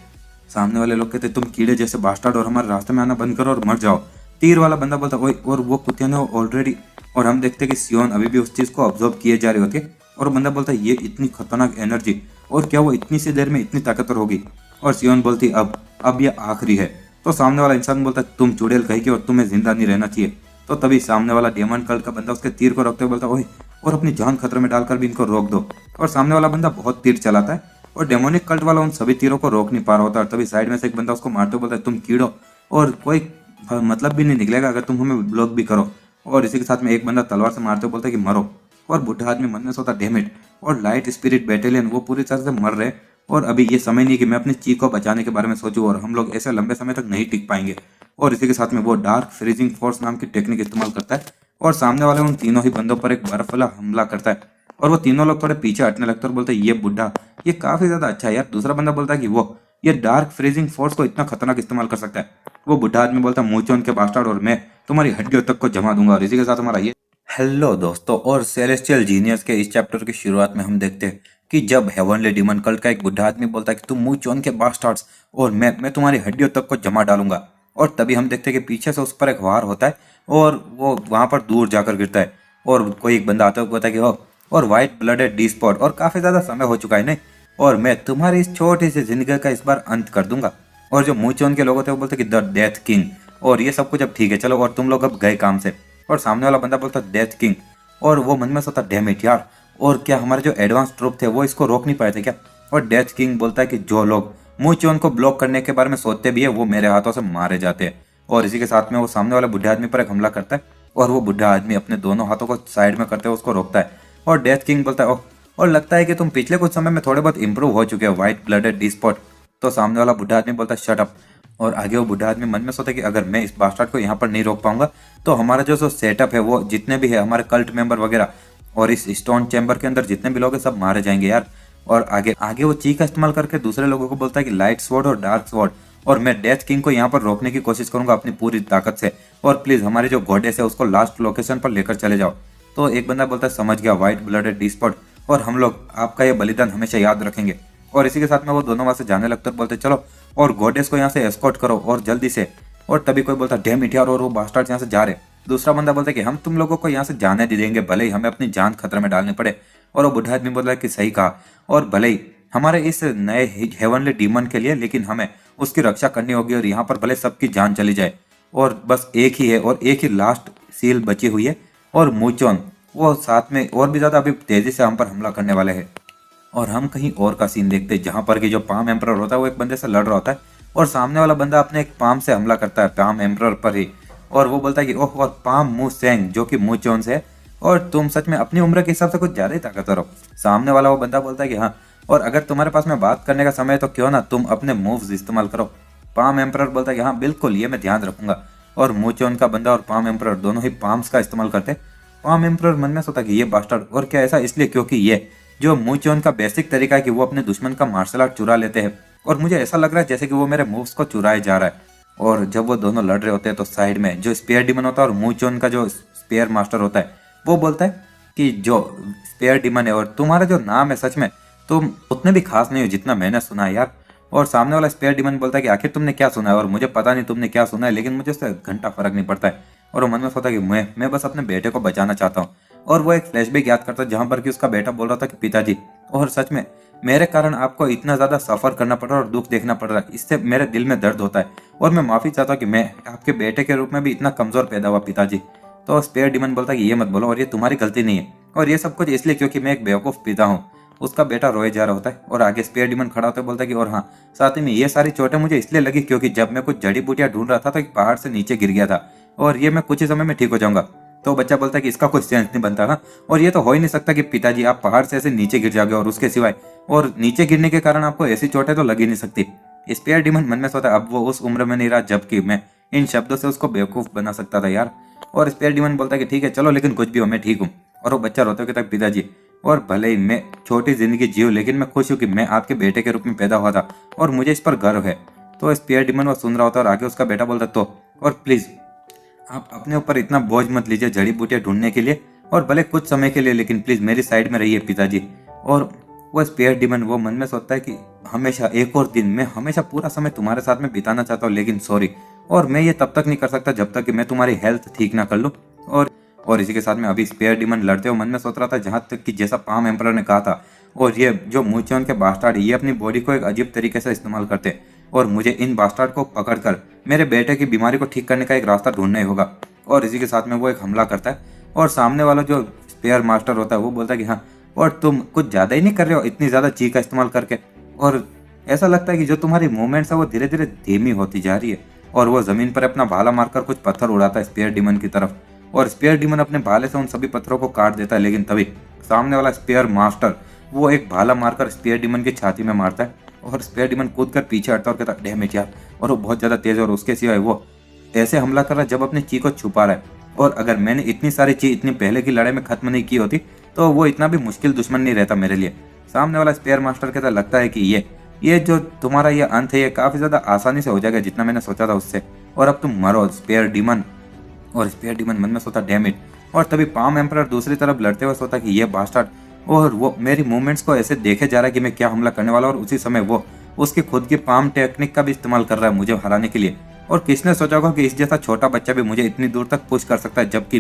सामने वाले लोग कहते तुम कीड़े जैसे बास्टर्ड और हमारे रास्ते में आना बंद करो और मर जाओ। तीर वाला बंदा बोलता ओए, और वो कुत्ते ने ऑलरेडी, और हम देखते हैं कि सियोन अभी भी उस चीज को ऑब्जर्व किए जा रही होती है। और बंदा बोलता है ये इतनी खतरनाक एनर्जी, और क्या वो इतनी सी देर में इतनी ताकतवर होगी। और सियोन बोलती अब ये आखिरी है। तो सामने वाला इंसान बोलता है तुम चुड़ैल कहीं की, और तुम्हें जिंदा नहीं रहना चाहिए। तो तभी सामने वाला डेमन कल्ट का बंदा उसके तीर को रोकते हुए बोलता ओए, और अपनी जान खतरे में डालकर भी इनको रोक दो। और सामने वाला बंदा बहुत तीर चलाता है और डेमोनिक कल्ट वाला उन सभी तीरों को रोक नहीं पा रहा होता। और तभी साइड में से एक बंदा उसको मारते हुए बोलता है तुम कीड़ो, और कोई मतलब भी नहीं निकलेगा अगर तुम हमें ब्लॉक भी करो। और इसी के साथ में एक बंदा तलवार से मारते हुए बोलता है कि मरो। और बुढ़ा आदमी मन में सोता डेमिट, और लाइट स्पिरिट बैटेलियन वो पूरी तरह से मर रहे, और अभी ये समय नहीं कि मैं अपनी चीख को बचाने के बारे में सोचूं, और हम लोग ऐसे लंबे समय तक नहीं टिक पाएंगे। और इसी के साथ में वो डार्क फ्रीजिंग फोर्स नाम की टेक्निक इस्तेमाल करता है, और सामने वाले उन तीनों ही बंदों पर एक बर्फ वाला हमला करता है। और वो तीनों लोग थोड़े पीछे हटने लगते हैं और बोलते हैं ये बुढ़ा ये काफी ज्यादा अच्छा है यार। दूसरा बंदा बोलता है कि वो ये डार्क फ्रीजिंग फोर्स को इतना खतरनाक इस्तेमाल कर सकता है। वो बुढ़ा आदमी बोलता है मूंचों के बास्टार्ड, और मैं तुम्हारी हड्डियों तक को जमा दूंगा। और इसी के साथ हमारा ये हेलो दोस्तों, और सेलेस्टियल जीनियस के इस चैप्टर की शुरुआत में हम देखते हैं कि जब हेवनली डीमन कल्ट का एक बुढ़ा आदमी बोलता है कि तुम मूंचों के बास्टार्ड्स, और मैं तुम्हारी हड्डियों तक को जमा डालूंगा। और तभी हम देखते हैं कि पीछे से उस पर एक वार होता है, और वो वहां पर दूर जाकर गिरता है। और कोई एक बंदा आता है कहता है कि हो, और व्हाइट ब्लडेड डी स्पॉट, और काफी ज्यादा समय हो चुका है नहीं, और मैं तुम्हारी इस छोटी सी जिंदगी का इस बार अंत कर दूंगा। और जो मूंचोन के लोग होते हैं वो बोलते हैं कि द डेथ किंग, और ये सब कुछ अब ठीक है चलो, और तुम लोग अब गए काम से। और सामने वाला बंदा बोलता है डेथ किंग, और वो मन में सोचता डैम इट यार, और क्या हमारे जो एडवांस ट्रूप थे वो इसको रोक नहीं पाए थे क्या। और डेथ किंग बोलता है कि जो लोग मूंचोन को ब्लॉक करने के बारे में सोचते भी है वो मेरे हाथों से मारे जाते हैं। और इसी के साथ में वो सामने वाले बुढ़े आदमी पर एक हमला करता है, और वो बुढ़ा आदमी अपने दोनों हाथों को साइड में करते हुए उसको रोकता है। और डेथ किंग बोलता है ओह, और लगता है कि तुम पिछले कुछ समय में थोड़े बहुत इंप्रूव हो चुके हो व्हाइट ब्लडेड डी स्पॉट। तो सामने वाला बुढ़ा आदमी बोलता है शट अप। और आगे वो बुढ़ा आदमी मन में सोचता है कि अगर मैं इस बास्टार्ड को यहाँ पर नहीं रोक पाऊंगा तो हमारा जो सेटअप है वो जितने भी है हमारे कल्ट मेंबर वगैरह, और इस स्टोन चैम्बर के अंदर जितने भी लोग हैं सब मारे जाएंगे यार। और आगे आगे वो ची का इस्तेमाल करके दूसरे लोगों को बोलता है कि लाइट स्वॉर्ड और डार्क स्वॉर्ड, और मैं डेथ किंग को यहाँ पर रोकने की कोशिश करूंगा अपनी पूरी ताकत से, और प्लीज हमारी जो गॉडेस है उसको लास्ट लोकेशन पर लेकर चले जाओ। तो एक बंदा बोलता है समझ गया व्हाइट ब्लडेड डी स्पॉट, और हम लोग आपका ये बलिदान हमेशा याद रखेंगे। और इसी के साथ में वो दोनों वहां से जाने लगते और बोलते चलो, और गॉडेस को यहाँ से एस्कॉर्ट करो और जल्दी से। और तभी कोई बोलता डैम इट यार, और वो बास्टार्ड्स यहाँ से जा रहे। दूसरा बंदा बोलता है कि हम तुम लोगों को यहाँ से जाने दे देंगे भले ही हमें अपनी जान खतरे में डालनी पड़े। और वो बुढ़ा आदमी बोला कि सही कहा, और भले ही हमारे इस नए हेवनली डीमन के लिए, लेकिन हमें उसकी रक्षा करनी होगी, और यहाँ पर भले सबकी जान चली जाए, और बस एक ही है और एक ही लास्ट सील बची हुई है। और मूचोन वो साथ में और भी ज्यादा अभी तेजी से हम पर हमला करने वाले हैं। और हम कहीं और का सीन देखते हैं जहां पर कि जो पाम एम्परर होता है वो एक बंदे से लड़ रहा होता है, और सामने वाला बंदा अपने एक पाम से हमला करता है पाम एम्परर पर ही। और वो बोलता है कि ओह, और पाम मू सेंग जो कि मूचोन से है, और तुम सच में अपनी उम्र के हिसाब से कुछ ज्यादा ही ताकतवर हो। सामने वाला वो बंदा बोलता है कि हाँ, और अगर तुम्हारे पास में बात करने का समय है तो क्यों ना तुम अपने मूव्स इस्तेमाल करो। पाम एम्परर बोलता है कि हाँ बिल्कुल, ये मैं ध्यान रखूंगा। और मूचोन का बंदा और पाम एम्परर दोनों ही पाम्स का इस्तेमाल करते। पाम एम्परर मन में सोचा कि ये बास्टर्ड, और क्या ऐसा इसलिए क्योंकि ये जो मूचोन का बेसिक तरीका है कि वो अपने दुश्मन का मार्शल आर्ट चुरा लेते हैं, और मुझे ऐसा लग रहा है जैसे कि वो मेरे मूव्स को चुराए जा रहा है। और जब वो दोनों लड़ रहे होते हैं तो साइड में जो स्पेयर डिमन होता है और मूचोन का जो स्पेयर मास्टर होता है वो बोलता है कि जो स्पेयर डिमन है और तुम्हारा जो नाम है सच में तुम उतने भी खास नहीं हो जितना मैंने सुना है यार। और सामने वाला स्पेयर डिमन बोलता है कि आखिर तुमने क्या सुना है, और मुझे पता नहीं तुमने क्या सुना है, लेकिन मुझे उससे घंटा फर्क नहीं पड़ता है। और वो मन में सोचता है कि मैं बस अपने बेटे को बचाना चाहता हूँ। और वो एक फ्लैशबैक याद करता है जहां पर कि उसका बेटा बोल रहा था कि पिताजी, और सच में मेरे कारण आपको इतना ज्यादा सफर करना पड़ रहा है और दुख देखना पड़ रहा है, इससे मेरे दिल में दर्द होता है, और मैं माफी चाहता हूँ कि मैं आपके बेटे के रूप में भी इतना कमजोर पैदा हुआ पिताजी। तो स्पेयर डिमन बोलता है कि ये मत बोलो, और ये तुम्हारी गलती नहीं है, और ये सब कुछ इसलिए क्योंकि मैं एक बेवकूफ पिता हूँ। उसका बेटा रोए जा रहा होता है और आगे स्पेयर डीमन खड़ा होता है, बोलता है कि और हाँ साथ ही में ये सारी चोटें मुझे इसलिए लगी क्योंकि जब मैं कुछ जड़ी बूटियां ढूंढ रहा था तो एक पहाड़ से नीचे गिर गया था और ये मैं कुछ ही समय में ठीक हो जाऊंगा। तो बच्चा बोलता है कि इसका कुछ सेंस नहीं बनता ना, और ये तो हो ही नहीं सकता कि पिताजी आप पहाड़ से ऐसे नीचे गिर जाओगे और उसके सिवाय और नीचे गिरने के कारण आपको ऐसी चोटें तो लग ही नहीं सकती। स्पेयर डीमन मन में सोचा अब वो उस उम्र में नहीं रहा जबकि मैं इन शब्दों से उसको बेवकूफ बना सकता था यार। और स्पेयर डीमन बोलता है कि ठीक है चलो, लेकिन कुछ भी हो मैं ठीक हूँ। और वो बच्चा रोते हुए कहता है पिताजी और भले ही मैं छोटी जिंदगी जीऊँ लेकिन मैं खुश हूँ कि मैं आपके बेटे के रूप में पैदा हुआ था और मुझे इस पर गर्व है। तो स्पेयर डीमन वो सुन रहा होता है और आगे उसका बेटा बोलता तो और प्लीज आप अपने ऊपर इतना बोझ मत लीजिए जड़ी बूटियां ढूंढने के लिए, और भले कुछ समय के लिए लेकिन प्लीज मेरी साइड में रहिए पिताजी। और वो स्पेयर डीमन वो मन में सोचता है कि हमेशा एक और दिन, मैं हमेशा पूरा समय तुम्हारे साथ में बिताना चाहता हूँ लेकिन सॉरी, और मैं ये तब तक नहीं कर सकता जब तक कि मैं तुम्हारी हेल्थ ठीक ना कर लूँ। और इसी के साथ में अभी स्पेयर डीमन लड़ते हुए मन में सोच रहा था जहाँ तक कि जैसा पाम एम्परर ने कहा था, और ये जो मूचोन के बास्टार्ड ये अपनी बॉडी को एक अजीब तरीके से इस्तेमाल करते हैं और मुझे इन बास्टार्ड को पकड़कर मेरे बेटे की बीमारी को ठीक करने का एक रास्ता ढूंढना ही होगा। और इसी के साथ में वो एक हमला करता है और सामने वाला जो स्पेयर मास्टर होता है वो बोलता है कि हाँ और तुम कुछ ज़्यादा ही नहीं कर रहे हो इतनी ज़्यादा ची का इस्तेमाल करके, और ऐसा लगता है कि जो तुम्हारी मूवमेंट्स है वो धीरे धीरे धीमी होती जा रही है। और वो ज़मीन पर अपना भाला मारकर कुछ पत्थर उड़ाता है स्पेयर डीमन की तरफ, और स्पेयर डीमन अपने भाले से उन सभी पत्थरों को काट देता है। लेकिन तभी सामने वाला स्पेयर मास्टर वो एक भाला मारकर स्पेयर डीमन की छाती में मारता है और स्पेयर डीमन कूद कर पीछे हटता है और कहता है डैमेज यार, और वो बहुत ज़्यादा तेज है और उसके सिवाय वो ऐसे हमला कर रहा है जब अपनी ची को छुपा रहा है। और अगर मैंने इतनी सारी ची इतनी पहले की लड़ाई में खत्म नहीं की होती तो वो इतना भी मुश्किल दुश्मन नहीं रहता मेरे लिए। सामने वाला स्पेयर मास्टर कहता लगता है कि ये जो तुम्हारा ये अंत है ये काफ़ी ज़्यादा आसानी से हो जाएगा जितना मैंने सोचा था उससे, और अब तुम मरो स्पेयर डीमन। और स्पेयर डीमन मन में सोता डैम इट। और तभी पाम एम्परर दूसरी तरफ लड़ते हुए सोता कि ये बास्टार्ड, और वो मेरी मूवमेंट्स को ऐसे देखे जा रहा है कि मैं क्या हमला करने वाला, और उसी समय वो उसकी खुद की पाम टेक्निक का भी इस्तेमाल कर रहा है मुझे हराने के लिए। और किसने सोचा होगा कि इस जैसा छोटा बच्चा भी मुझे इतनी दूर तक पुश कर सकता है, जबकि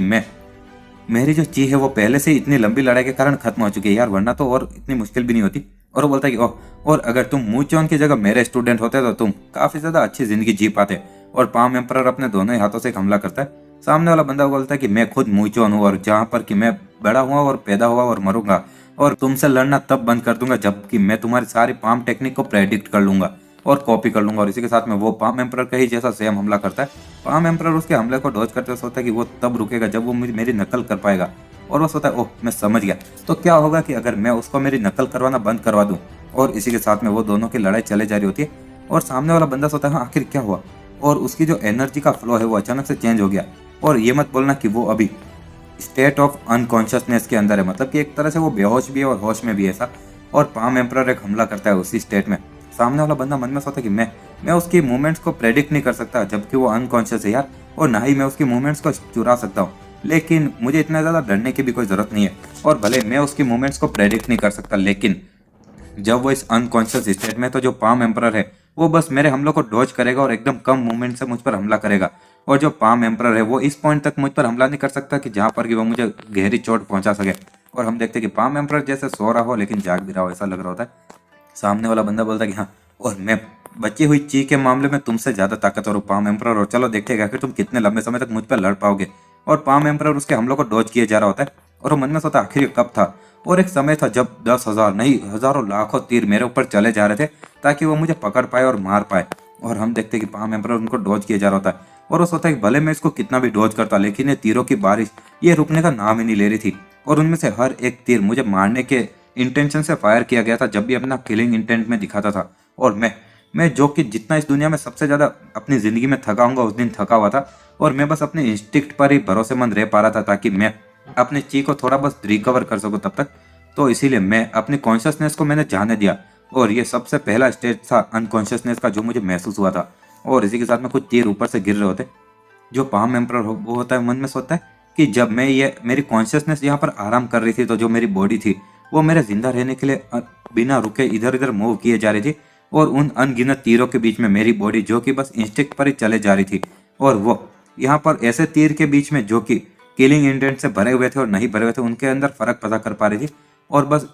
मेरी जो ची है वो पहले से इतनी लंबी लड़ाई के कारण खत्म हो चुकी है यार, वरना तो और इतनी मुश्किल भी नहीं होती। और वो बोलता है कि ओह, और अगर तुम मूचोन की जगह मेरे स्टूडेंट होते तो तुम काफी ज्यादा अच्छी जिंदगी जी पाते। और पाम एम्परर अपने दोनों ही हाथों से एक हमला करता है। सामने वाला बंदा बोलता है कि मैं खुद मूचोन हूँ और जहाँ पर कि मैं बड़ा हुआ और पैदा हुआ और मरूंगा, और तुमसे लड़ना तब बंद कर दूंगा जबकि मैं तुम्हारी सारी पाम टेक्निक को प्रेडिक्ट कर लूंगा और कॉपी कर लूंगा। और इसी के साथ में वो पाम एम्परर का ही जैसा सेम हमला करता है। पाम एम्परर उसके हमले को डॉज करते हुए सोचता है कि वो तब रुकेगा जब वो मेरी नकल कर पाएगा। और वो सोचता है ओह मैं समझ गया, तो क्या होगा कि अगर मैं उसको मेरी नकल करवाना बंद करवा दूं। और इसी के साथ में वो दोनों की लड़ाई चले जा रही होती है। और सामने वाला बंदा सोचता है हाँ आखिर क्या हुआ, और उसकी जो एनर्जी का फ्लो है वो अचानक से चेंज हो गया। और ये मत बोलना कि वो अभी स्टेट ऑफ अनकॉन्शियसनेस के अंदर है, मतलब कि एक तरह से वो बेहोश भी है और होश में भी है ऐसा। और पाम एम्परर एक हमला करता है उसी स्टेट में। सामने वाला बंदा मन में सोचता है कि मैं उसकी मूवमेंट्स को प्रेडिक्ट नहीं कर सकता जबकि वो अनकॉन्शियस है यार, और ना ही मैं उसकी मूवमेंट्स को चुरा सकता हूँ, लेकिन मुझे इतना ज़्यादा डरने की भी कोई ज़रूरत नहीं है। और भले मैं उसकी मूवमेंट्स को प्रेडिक्ट नहीं कर सकता, लेकिन जब वो इस अनकॉन्शियस स्टेट में तो जो पाम एम्परर है वो बस मेरे हमलों को डॉज करेगा और एकदम कम मूवमेंट से मुझ पर हमला करेगा। और जो पाम एम्परर है वो इस पॉइंट तक मुझ पर हमला नहीं कर सकता कि जहाँ पर कि वो मुझे गहरी चोट पहुंचा सके। और हम देखते हैं कि पाम एम्परर जैसे सो रहा हो लेकिन जाग भी रहा हो ऐसा लग रहा होता है। सामने वाला बंदा बोलता है कि हाँ, और मैं बची हुई ची के मामले में तुमसे ज्यादा ताकतवर हूँ पाम एम्परर, और चलो देखते हैं कि तुम कितने लंबे समय तक मुझ पर लड़ पाओगे। और पाम एम्परर उसके हमलों को डॉज किए जा रहा होता है। और वो मन में सोचता आखिर कब था, और एक समय था जब 10,000 नहीं हजारों लाखों तीर मेरे ऊपर चले जा रहे थे ताकि वो मुझे पकड़ पाए और मार पाए। और हम देखते हैं कि पाम एम्परर उनको डॉज किया जा रहा होता है। और वो सोचता है कि भले मैं इसको कितना भी डॉज करता लेकिन ये तीरों की बारिश ये रुकने का नाम ही नहीं ले रही थी। और उनमें से हर एक तीर मुझे मारने के इंटेंशन से फायर किया गया था जब भी अपना किलिंग इंटेंट में दिखाता था। और मैं जो कि जितना इस दुनिया में सबसे ज़्यादा अपनी ज़िंदगी में थका हूँगा उस दिन थका हुआ था, और मैं बस अपने इंस्टिक्ट पर ही भरोसेमंद रह पा रहा था ताकि मैं अपने ची को थोड़ा बस रिकवर कर सकूँ तब तक। तो इसीलिए मैं अपनी कॉन्शियसनेस को मैंने जाने दिया, और ये सबसे पहला स्टेज था अनकॉन्शियसनेस का जो मुझे महसूस हुआ था। और इसी के साथ में कुछ तीर ऊपर से गिर रहे होते। जो पाम एम्परर वो होता है मन में सोचता है कि जब मैं ये मेरी कॉन्शियसनेस यहाँ पर आराम कर रही थी तो जो मेरी बॉडी थी वो मेरे जिंदा रहने के लिए बिना रुके इधर इधर मूव किए जा रही थी, और उन अनगिनत तीरों के बीच में मेरी बॉडी जो कि बस इंस्टिक्ट पर ही चले जा रही थी, और वो यहाँ पर ऐसे तीर के बीच में जो कि किलिंग इंटेंट से भरे हुए थे और नहीं भरे हुए थे उनके अंदर फर्क पता कर पा रही थी। और बस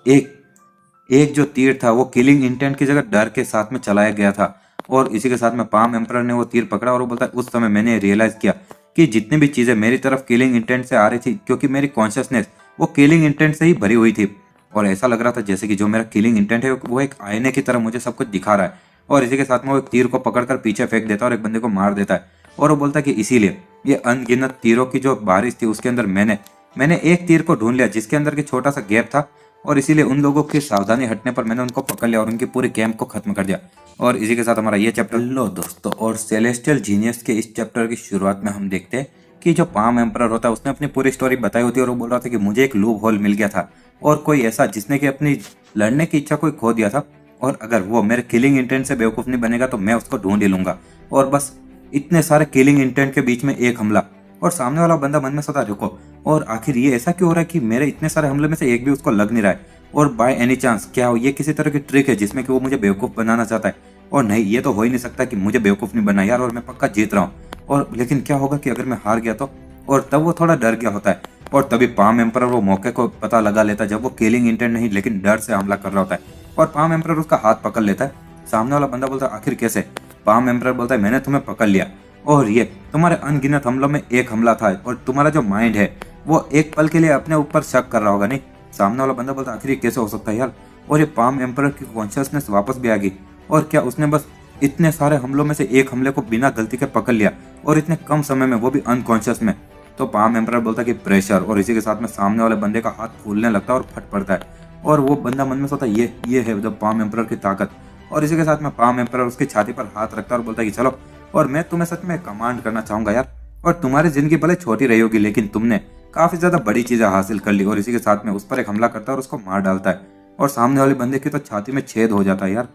एक जो तीर था वो किलिंग इंटेंट की जगह डर के साथ में चलाया गया था। और इसी के साथ में पाम एम्परर ने वो तीर पकड़ा, और वो बोलता है उस समय मैंने रियलाइज किया कि जितनी भी चीजें मेरी तरफ किलिंग इंटेंट से आ रही थी क्योंकि मेरी कॉन्शियसनेस वो किलिंग इंटेंट से ही भरी हुई थी। और ऐसा लग रहा था जैसे कि जो मेरा किलिंग इंटेंट है वो एक आईने की तरह मुझे सब कुछ दिखा रहा है। और इसी के साथ में वो एक तीर को पकड़कर पीछे फेंक देता है और एक बंदे को मार देता है। और वो बोलता है कि इसीलिए ये अनगिनत तीरों की जो बारिश थी उसके अंदर मैंने एक तीर को ढूंढ लिया जिसके अंदर की छोटा सा गैप था, और इसीलिए उन लोगों की सावधानी हटने पर मैंने उनको पकड़ लिया और उनकी पूरी कैंप को खत्म कर दिया। और इसी के साथ हमारा ये चैप्टर लो दोस्तों। और सेलेस्टियल जीनियस के इस चैप्टर की शुरुआत में हम देखते हैं कि जो पाम एम्परर होता है उसने अपनी पूरी स्टोरी बताई होती है और वो बोल रहा था कि मुझे एक लूप होल मिल गया था और कोई ऐसा जिसने कि अपनी लड़ने की इच्छा कोई खो दिया था, और अगर वो मेरे किलिंग इंटेंट से बेवकूफ नहीं बनेगा तो मैं उसको ढूंढ ही लूंगा। और बस इतने सारे किलिंग इंटेंट के बीच में एक हमला, और सामने वाला बंदा मन में सोचा रुको, और आखिर ये ऐसा क्यों हो रहा है कि मेरे इतने सारे हमले में से एक भी उसको लग नहीं रहा है, और बाय एनी चांस क्या हो ये किसी तरह की ट्रिक है जिसमें कि वो मुझे बेवकूफ बनाना चाहता है। और नहीं, ये तो हो ही नहीं सकता कि मुझे बेवकूफ नहीं बना यार, और मैं पक्का जीत रहा हूँ। और लेकिन क्या होगा कि अगर मैं हार गया तो, और तब वो थोड़ा डर गया होता है। और तभी पाम एम्परर वो मौके को पता लगा लेता है जब वो किलिंग इंटेंट नहीं लेकिन डर से हमला कर रहा होता है, और पाम एम्परर उसका हाथ पकड़ लेता है। सामने वाला बंदा बोलता है आखिर कैसे? पाम एम्परर बोलता है मैंने तुम्हें पकड़ लिया, और ये तुम्हारे अनगिनत हमलों में एक हमला था, और तुम्हारा जो माइंड है वो एक पल के लिए अपने ऊपर शक कर रहा होगा। नहीं, सामने वाला बंदा बोलता है आखिर ये कैसे हो सकता है यार? और ये पाम एम्परर की कॉन्शियसनेस वापस भी आ गई, और क्या उसने बस इतने सारे हमलों में से एक हमले को बिना गलती के पकड़ लिया, और इतने कम समय में, वो भी अनकॉन्शियस में? तो पाम एम्परर बोलता है कि प्रेशर, और इसी के साथ में सामने वाले बंदे का हाथ फूलने लगता है और फट पड़ता है। और वो बंदा मन में सोचता है ये है जब पाम एम्परर की ताकत। और इसी के साथ में पाम एम्परर उसकी छाती पर हाथ रखता है और बोलता है कि चलो, और मैं तुम्हें सच में कमांड करना चाहूंगा यार, और तुम्हारी जिंदगी भले छोटी रही होगी लेकिन तुमने काफी ज्यादा बड़ी चीजें हासिल कर ली। और इसी के साथ में उस पर एक हमला करता है और उसको मार डालता है, और सामने वाले बंदे की तो छाती में छेद हो जाता है यार।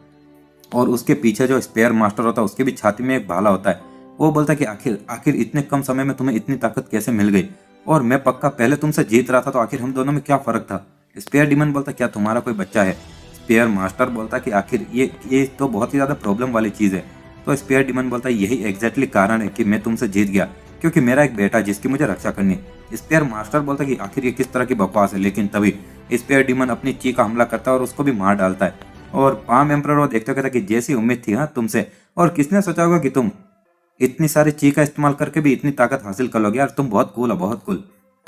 और उसके पीछे जो स्पेयर मास्टर होता है उसके भी छाती में एक भाला होता है। वो बोलता है कि आखिर आखिर इतने कम समय में तुम्हें इतनी ताकत कैसे मिल गई, और मैं पक्का पहले तुमसे जीत रहा था, तो आखिर हम दोनों में क्या फर्क था? स्पेयर डीमन बोलता क्या तुम्हारा कोई बच्चा है? स्पेयर मास्टर बोलता कि आखिर ये तो बहुत ही ज्यादा प्रॉब्लम वाली चीज है। तो स्पेयर डीमन बोलता है यही एग्जैक्टली कारण है कि मैं तुमसे जीत गया, क्योंकि मेरा एक बेटा है जिसकी मुझे रक्षा करनी है। स्पेयर मास्टर बोलता कि आखिर ये किस तरह की बकवास है, लेकिन तभी स्पेयर डीमन अपनी ची का हमला करता है और उसको भी मार डालता है। और पाम एम्परर वो देखते कहता कि जैसी उम्मीद थी हाँ तुमसे, और किसने सोचा होगा कि तुम इतनी सारी ची का इस्तेमाल करके भी इतनी ताकत हासिल कर लोगे यार, तुम बहुत कूल हो, बहुत कूल।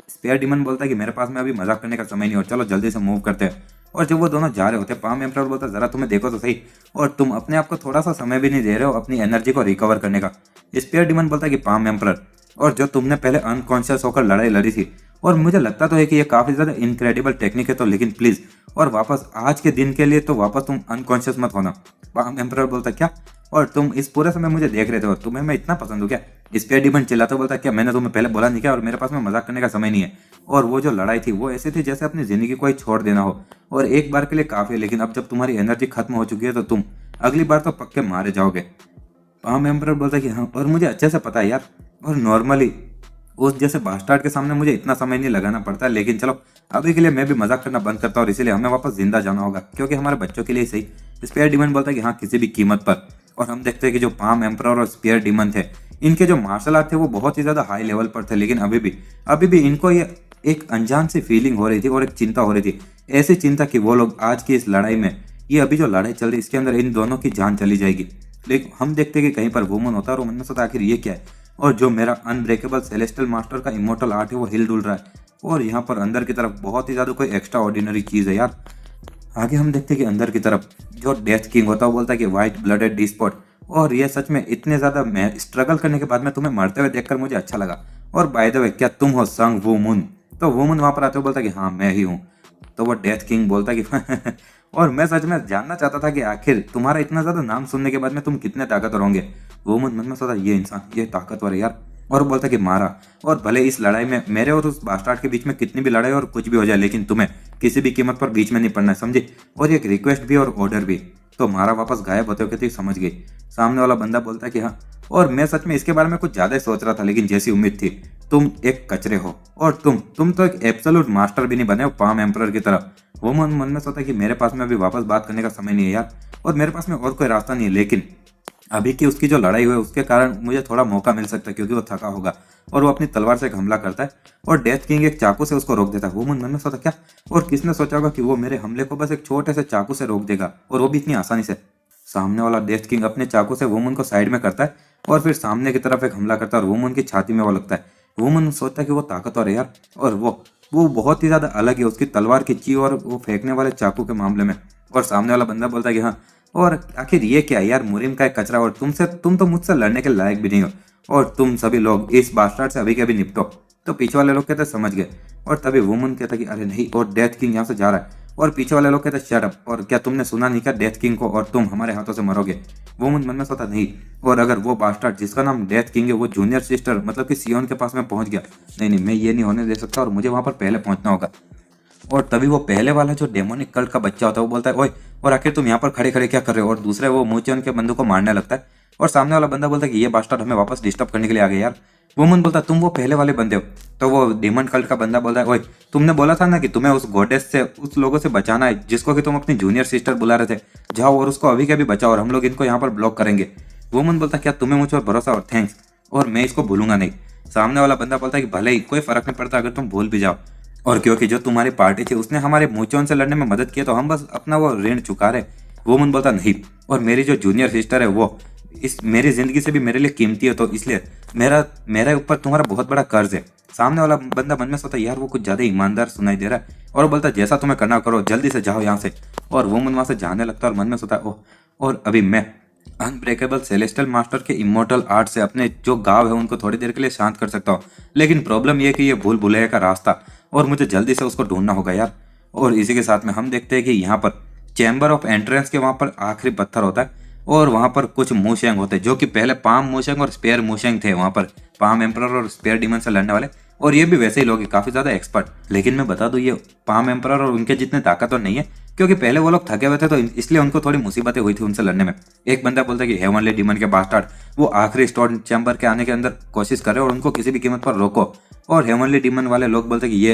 स्पेयर डीमन बोलता है कि मेरे पास में अभी मजाक करने का समय नहीं, और चलो जल्दी से मूव करते हैं। और जब वो दोनों जा रहे होते हैं, पाम एम्परर बोलता है जरा तुम्हें देखो तो सही, और तुम अपने आप को थोड़ा सा समय भी नहीं दे रहे हो अपनी एनर्जी को रिकवर करने का। स्पेयर डीमन बोलता है कि पाम एम्परर, और जो तुमने पहले अनकॉन्शियस होकर लड़ाई लड़ी थी, और मुझे लगता तो है कि ये काफी ज्यादा इनक्रेडिबल टेक्निक है, तो लेकिन प्लीज और वापस आज के दिन के लिए तो वापस तुम अनकॉन्शियस मत होना। पाम एम्परर बोलता क्या, और तुम इस पूरे समय मुझे देख रहे थे और तुम्हें मैं इतना पसंद हूँ क्या? स्पेयर डीमन चिल्लाता बोलता क्या मैंने तुम्हें पहले बोला नहीं क्या, और मेरे पास में मजाक करने का समय नहीं है। और वो जो लड़ाई थी वो ऐसी थी जैसे अपनी जिंदगी को ही छोड़ देना हो, और एक बार के लिए काफी है, लेकिन अब जब तुम्हारी एनर्जी खत्म हो चुकी है तो तुम अगली बार तो पक्के मारे जाओगे। पाम एम्परर बोलता कि हाँ, और मुझे अच्छे से पता है यार, और नॉर्मली उस जैसे बास्टार्ड के सामने मुझे इतना समय नहीं लगाना पड़ता, लेकिन चलो अभी के लिए मैं भी मजाक करना बंद करता हूँ, और इसीलिए हमें वापस जिंदा जाना होगा क्योंकि हमारे बच्चों के लिए सही। स्पेयर डीमन बोलता है कि हाँ किसी भी कीमत पर। और हम देखते हैं कि जो पाम एम्परर और स्पेयर डीमन थे, इनके जो मार्शल आर्ट थे वो बहुत ही ज्यादा हाई लेवल पर थे, लेकिन अभी भी इनको ये एक अनजान सी फीलिंग हो रही थी और एक चिंता हो रही थी। ऐसी चिंता कि वो लोग आज की इस लड़ाई में, ये अभी जो लड़ाई चल रही है इसके अंदर इन दोनों की जान चली जाएगी। लेकिन हम देखते हैं कि कहीं पर वुमन होता है और मन में सोचता आखिर ये क्या है, और जो मेरा अनब्रेकेबल सेलेस्टियल मास्टर का इमोर्टल आर्ट है वो हिल डुल रहा है, और यहाँ पर अंदर की तरफ बहुत ही ज्यादा कोई एक्स्ट्रा ऑर्डिनरी चीज है यार। आगे हम देखते हैं कि अंदर की तरफ जो डेथ किंग होता है वो बोलता है कि व्हाइट ब्लडेड डिस्पॉट, और ये सच में इतने ज्यादा मैं स्ट्रगल करने के बाद में तुम्हें मरते हुए देखकर मुझे अच्छा लगा। और बाय द वे क्या तुम हो संग वुमन? तो वुमन वहां पर आते हुए बोलता है कि हाँ मैं ही हूँ। तो वो डेथ किंग बोलता है कि और मैं सच में जानना चाहता था कि आखिर तुम्हारा इतना ज्यादा नाम सुनने के बाद में तुम कितने ताकतवर होंगे। वुमन मन में सोचा ये इंसान ये ताकतवर है यार, और बोलता कि मारा, और भले इस लड़ाई में मेरे और उस बास्टार्ड के बीच में कितनी भी लड़ाई और कुछ भी हो जाए, लेकिन तुम्हें किसी भी कीमत पर बीच में नहीं पड़ना है, समझे? और एक रिक्वेस्ट भी और ऑर्डर भी। तो मारा वापस गायब होते हुए समझ गई। सामने वाला बंदा बोलता है कि हाँ, और मैं सच में इसके बारे में कुछ ज्यादा ही सोच रहा था, लेकिन जैसी उम्मीद थी तुम एक कचरे हो, और तुम तो एक एब्सोल्यूट मास्टर भी नहीं बने हो पाम एम्परर की तरह। वो मन में सोचा कि मेरे पास में अभी वापस बात करने का समय नहीं है यार, और मेरे पास में और कोई रास्ता नहीं है, लेकिन अभी की उसकी जो लड़ाई हुई उसके कारण मुझे थोड़ा मौका मिल सकता है क्योंकि वो थका होगा। और वो अपनी तलवार से एक हमला करता है और डेथ किंग एक चाकू से उसको रोक देता है। वो मन में सोचा क्या, और किसने सोचा होगा कि वो मेरे हमले को बस एक छोटे से चाकू से रोक देगा, और वो भी इतनी आसानी से। सामने वाला डेथ किंग अपने चाकू से वुमन को साइड में करता है और फिर सामने की तरफ एक हमला करता है और वुमन की छाती में वो लगता है। वुमन सोचता है कि वो ताकतवर है यार, और वो बहुत ही ज्यादा अलग है उसकी तलवार की ची और वो फेंकने वाले चाकू के मामले में। और सामने वाला बंदा बोलता है कि हाँ, और आखिर ये क्या है यार, मुरिम का एक कचरा, और तुम तो मुझसे लड़ने के लायक भी नहीं हो, और तुम सभी लोग इस बास्टार्ड से अभी के अभी निपटो। तो पीछे वाले लोग कहते समझ गए, और तभी वुमन कहता कि अरे नहीं, और डेथ किंग यहाँ से जा रहा है। और पीछे वाले लोग कहते शट अप, और क्या तुमने सुना नहीं क्या डेथ किंग को, और तुम हमारे हाथों से मरोगे। वुमन मन में सोचा नहीं, और अगर वो बास्टार्ड जिसका नाम डेथ किंग है वो जूनियर सिस्टर मतलब कि सियोन के पास में पहुंच गया, नहीं मैं ये नहीं होने दे सकता, और मुझे वहां पर पहले पहुंचना होगा। और तभी वो पहले वाला जो डेमोनिक कल्ट का बच्चा होता है वो बोलता है ओए, और आखिर तुम यहाँ पर खड़े खड़े क्या कर रहे हो, और दूसरे वो मूचन के बंदूक को मारने लगता है। और सामने वाला बंदा बोलता है कि ये बास्टार्ड हमें वापस डिस्टर्ब करने के लिए आ गए यार। वुमन बोलता है तुम वो पहले वाले बंदे हो। तो वो डेमन कल्ट का बंदा बोलता है ओए, तुमने बोला था ना कि तुम्हें उस गॉडेस से, उस लोगों से बचाना है जिसको कि तुम अपनी जूनियर सिस्टर बुला रहे थे, जाओ और उसको अभी के अभी बचाओ, और हम लोग इनको यहाँ पर ब्लॉक करेंगे। वुमन बोलता क्या तुम्हें मुझ पर भरोसा, और थैंक्स, और मैं इसको भूलूंगा नहीं। सामने वाला बंदा बोलता है कि भले ही कोई फर्क नहीं पड़ता अगर तुम भूल भी जाओ, और क्योंकि जो तुम्हारी पार्टी थी उसने हमारे मूचोन से लड़ने में मदद की, तो हम बस अपना वो ऋण चुका रहे। वुमन बोलता नहीं, और मेरी जो जूनियर सिस्टर है वो इस मेरी जिंदगी से भी मेरे लिए कीमती है, तो इसलिए मेरे ऊपर तुम्हारा बहुत बड़ा कर्ज है। सामने वाला बंदा मन में सोचता यार वो कुछ ज्यादा ईमानदार सुनाई दे रहा है, और बोलता जैसा तुम्हें करना करो, जल्दी से जाओ यहाँ से। और वुमन वहां से जाने लगता है, और मन में सोचता ओह, और अभी मैं अनब्रेकेबल सेलेस्टियल मास्टर के इमोर्टल आर्ट से अपने जो गांव है उनको थोड़ी देर के लिए शांत कर सकता हूँ, लेकिन प्रॉब्लम यह कि ये भूल भुलैया का रास्ता, और मुझे जल्दी से उसको ढूंढना होगा यार। और इसी के साथ में हम देखते हैं कि यहाँ पर चैम्बर ऑफ एंट्रेंस के वहां पर आखिरी पत्थर होता है, और वहां पर कुछ मूशेंग होते हैं जो कि पहले पाम मूशेंग और स्पेयर मूशेंग थे, वहां पर पाम एम्परर और स्पेयर डीमन से लड़ने वाले, और ये भी वैसे ही लोग हैं, काफी ज्यादा एक्सपर्ट। लेकिन मैं बता दूं ये पाम एम्परर और उनके जितने ताकतवर नहीं है, क्योंकि पहले वो लोग थके हुए थे, तो इसलिए उनको थोड़ी मुसीबतें हुई थी उनसे लड़ने में। एक बंदा बोलता है कि हेवनली डीमन के बास्टार्ड वो आखिरी स्टोन चैम्बर के आने के अंदर कोशिश करे और उनको किसी भी कीमत पर रोको। और हेवनली डीमन वाले लोग बोलते हैं कि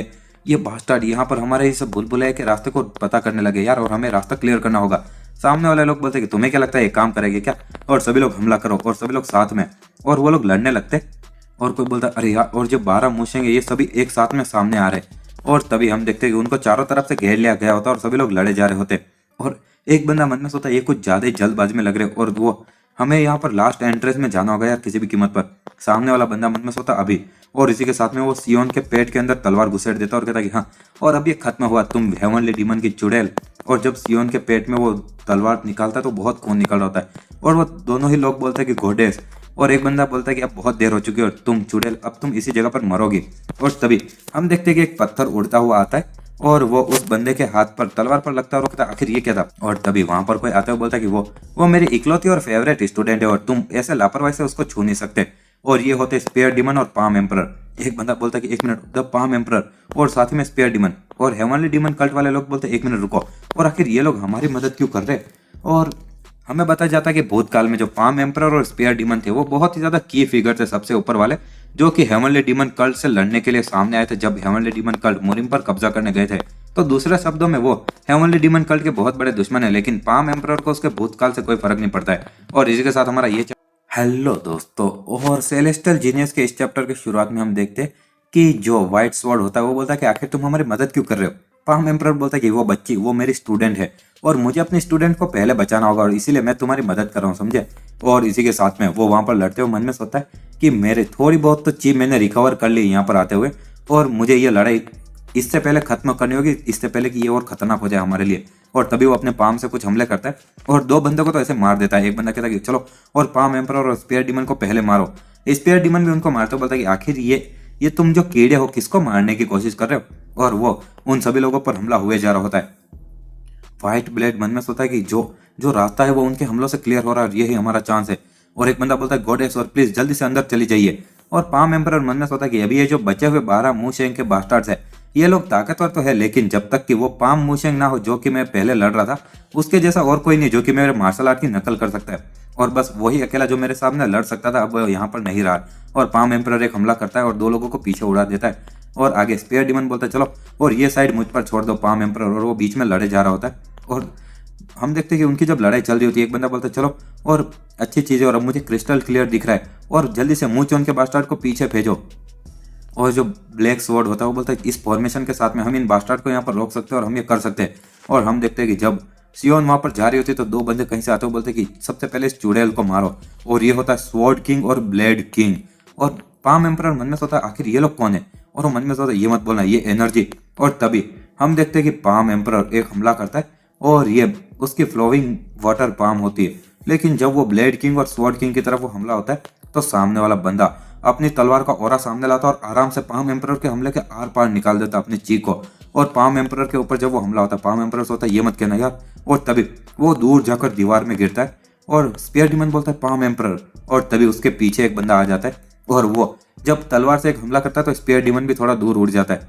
ये बास्टार्ड यहाँ पर हमारे ही सब भूल भुलैया के रास्ते को पता करने लगे यार, और हमें रास्ता क्लियर करना होगा। सामने वाले लोग बोलते हैं कि तुम्हें क्या लगता है ये काम करेंगे क्या, और सभी लोग हमला करो, और सभी लोग साथ में, और वो लोग लड़ने लगते। और कोई बोलता अरे यार, और जो 12 मूसेंगे ये सभी एक साथ में सामने आ रहे, और तभी हम देखते हैं कि उनको चारों तरफ से घेर लिया गया होता है और सभी लोग लड़े जा रहे होते। और एक बंदा मन में सोता है ये कुछ ज्यादा ही जल्दबाजी में लग रहे, और वो हमें यहाँ पर लास्ट एंट्रेंस में जाना होगा यार किसी भी कीमत पर। सामने वाला बंदा मन में सोता अभी, और इसी के साथ में वो सियोन के पेट के अंदर तलवार घुसेड़ देता और कहता कि हाँ, और अब ये खत्म हुआ, तुम हेवनली डीमन की चुड़ैल। और जब सियोन के पेट में वो तलवार निकालता है तो बहुत खून निकल रहा होता है, और वो दोनों ही लोग बोलते हैं कि गॉडेस, और एक बंदा बोलता है कि अब बहुत देर हो चुकी है और तुम चुड़ैल अब तुम इसी जगह पर मरोगी। और तभी हम देखते हैं कि एक पत्थर उड़ता हुआ आता है, और वो उस बंदे के हाथ पर तलवार पर लगता है, और कहता आखिर ये क्या था। और तभी वहां पर कोई आता है, बोलता है कि वो मेरी इकलौती और फेवरेट स्टूडेंट है, और तुम ऐसे लापरवाही से उसको छू नहीं सकते। और ये होते स्पेयर डीमन और पाम एम्परर। एक बंदा बोलता है कि एक मिनट, द पाम एम्परर, और साथ में स्पेयर डीमन। और हेवनली डीमन कल्ट वाले लोग बोलते हैं एक मिनट रुको, और आखिर ये लोग हमारी मदद क्यों कर रहे। और हमें बताया जाता है कि भूतकाल में जो पाम एम्परर और स्पेयर डीमन थे वो बहुत ही ज्यादा की फिगर थे, सबसे ऊपर वाले, जो कि हेवनली डीमन कल्ट से लड़ने के लिए सामने आए थे जब हेवनली डीमन कल्ट मुरिम पर कब्जा करने गए थे। तो दूसरे शब्दों में वो हेवनली डीमन कल्ट के बहुत बड़े दुश्मन है, लेकिन पाम एम्परर को उसके भूतकाल से कोई फर्क नहीं पड़ता है। और इसी के साथ हमारा ये हेलो दोस्तों, और सेलेस्टियल जीनियस के इस चैप्टर की शुरुआत में हम देखते हैं कि जो व्हाइट स्वॉर्ड होता है वो बोलता है कि आखिर तुम हमारी मदद क्यों कर रहे हो। पाम एम्परर बोलता है कि वो बच्ची, वो मेरी स्टूडेंट है, और मुझे अपनी स्टूडेंट को पहले बचाना होगा, और इसीलिए मैं तुम्हारी मदद कर रहा हूँ, समझे। और इसी के साथ में वो वहां पर लड़ते हुए मन में सोचता है कि मेरे थोड़ी बहुत तो चीज मैंने रिकवर कर ली यहाँ पर आते हुए, और मुझे ये लड़ाई इससे पहले खत्म करनी होगी, इससे पहले कि ये और खतरनाक हो जाए हमारे लिए। और तभी वो अपने पाम से कुछ हमले करता है, और दो बंदों को तो ऐसे मार देता है। एक बंदा कहता है कि चलो, और पाम एम्परर और स्पेयर डीमन को पहले मारो। स्पेयर डीमन भी उनको मारते बोलता है कि आखिर ये तुम जो कीड़े हो किसको मारने की कोशिश कर रहे हो। और वो उन सभी लोगों पर हमला हुए जा रहा होता है। व्हाइट ब्लेड मन में सोचता है कि जो रास्ता है वो उनके हमलों से क्लियर हो रहा है, यही हमारा चांस है। और एक बंदा बोलता है गॉडेस, और प्लीज जल्दी से अंदर चली जाइए। और पाम एम्परर मन में सोचता है कि अभी ये जो बचे हुए 12 मूशेंग के बास्टार्ड्स है, ये लोग ताकतवर तो है, लेकिन जब तक कि वो पाम मूशेंग ना हो जो कि मैं पहले लड़ रहा था, उसके जैसा और कोई नहीं जो कि मेरे मार्शल आर्ट की नकल कर सकता है। और बस वही अकेला जो मेरे सामने लड़ सकता था अब वो यहाँ पर नहीं रहा। और पाम एम्परर एक हमला करता है और दो लोगों को पीछे उड़ा देता है। और आगे स्पेयर डीमन बोलता है चलो, और ये साइड मुझ पर छोड़ दो पाम एम्परर, और वो बीच में लड़े जा रहा होता है। और हम देखते हैं कि उनकी जब लड़ाई चल रही होती है, एक बंदा बोलता है चलो, और अच्छी चीज है, और अब मुझे क्रिस्टल क्लियर दिख रहा है, और जल्दी से मूचोन के बास्टार्ड को पीछे भेजो। और जो ब्लैक स्वॉर्ड होता है वो बोलता है इस फॉर्मेशन के साथ में हम इन बास्टार्ड को यहाँ पर रोक सकते हैं, और हम ये कर सकते हैं। और हम देखते हैं कि जब सियोन वहां पर जा रही होती है तो दो बंदे कहीं से आते हुए बोलते हैं कि सबसे पहले इस चुड़ैल को मारो। और ये होता है स्वॉर्ड किंग और ब्लेड किंग। और पाम एम्परर मन में सोचता है आखिर ये लोग कौन है। और वो मन में सोचता है ये मत बोलना, ये एनर्जी। और तभी हम देखते हैं कि पाम एम्परर एक हमला करता है और ये उसकी फ्लोइंग वाटर पाम होती है। लेकिन जब वो ब्लेड किंग और स्वॉर्ड किंग की तरफ वो हमला होता है तो सामने वाला बंदा अपनी तलवार का ऑरा सामने लाता और आराम से पाम एम्परर के हमले के आर पार निकाल देता अपनी चीख को। और पाम एम्परर के ऊपर जब वो हमला होता है, पाम एम्परर सोचता है ये मत कहना यार। और तभी वो दूर जाकर दीवार में गिरता है और स्पीयर डीमन बोलता है पाम एम्परर। और तभी उसके पीछे एक बंदा आ जाता है और वो जब तलवार से एक हमला करता है तो स्पीयर डीमन भी थोड़ा दूर उड़ जाता है।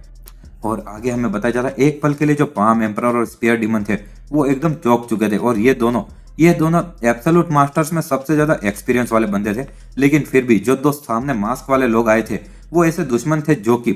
और आगे हमें बताया जाता है एक पल के लिए जो पाम एम्परर और स्पीयर डीमन थे वो एकदम चौंक चुके थे। और ये दोनों एब्सोल्यूट मास्टर्स में सबसे ज्यादा एक्सपीरियंस वाले बंदे थे। लेकिन फिर भी जो दो सामने मास्क वाले लोग आए थे वो ऐसे दुश्मन थे जो कि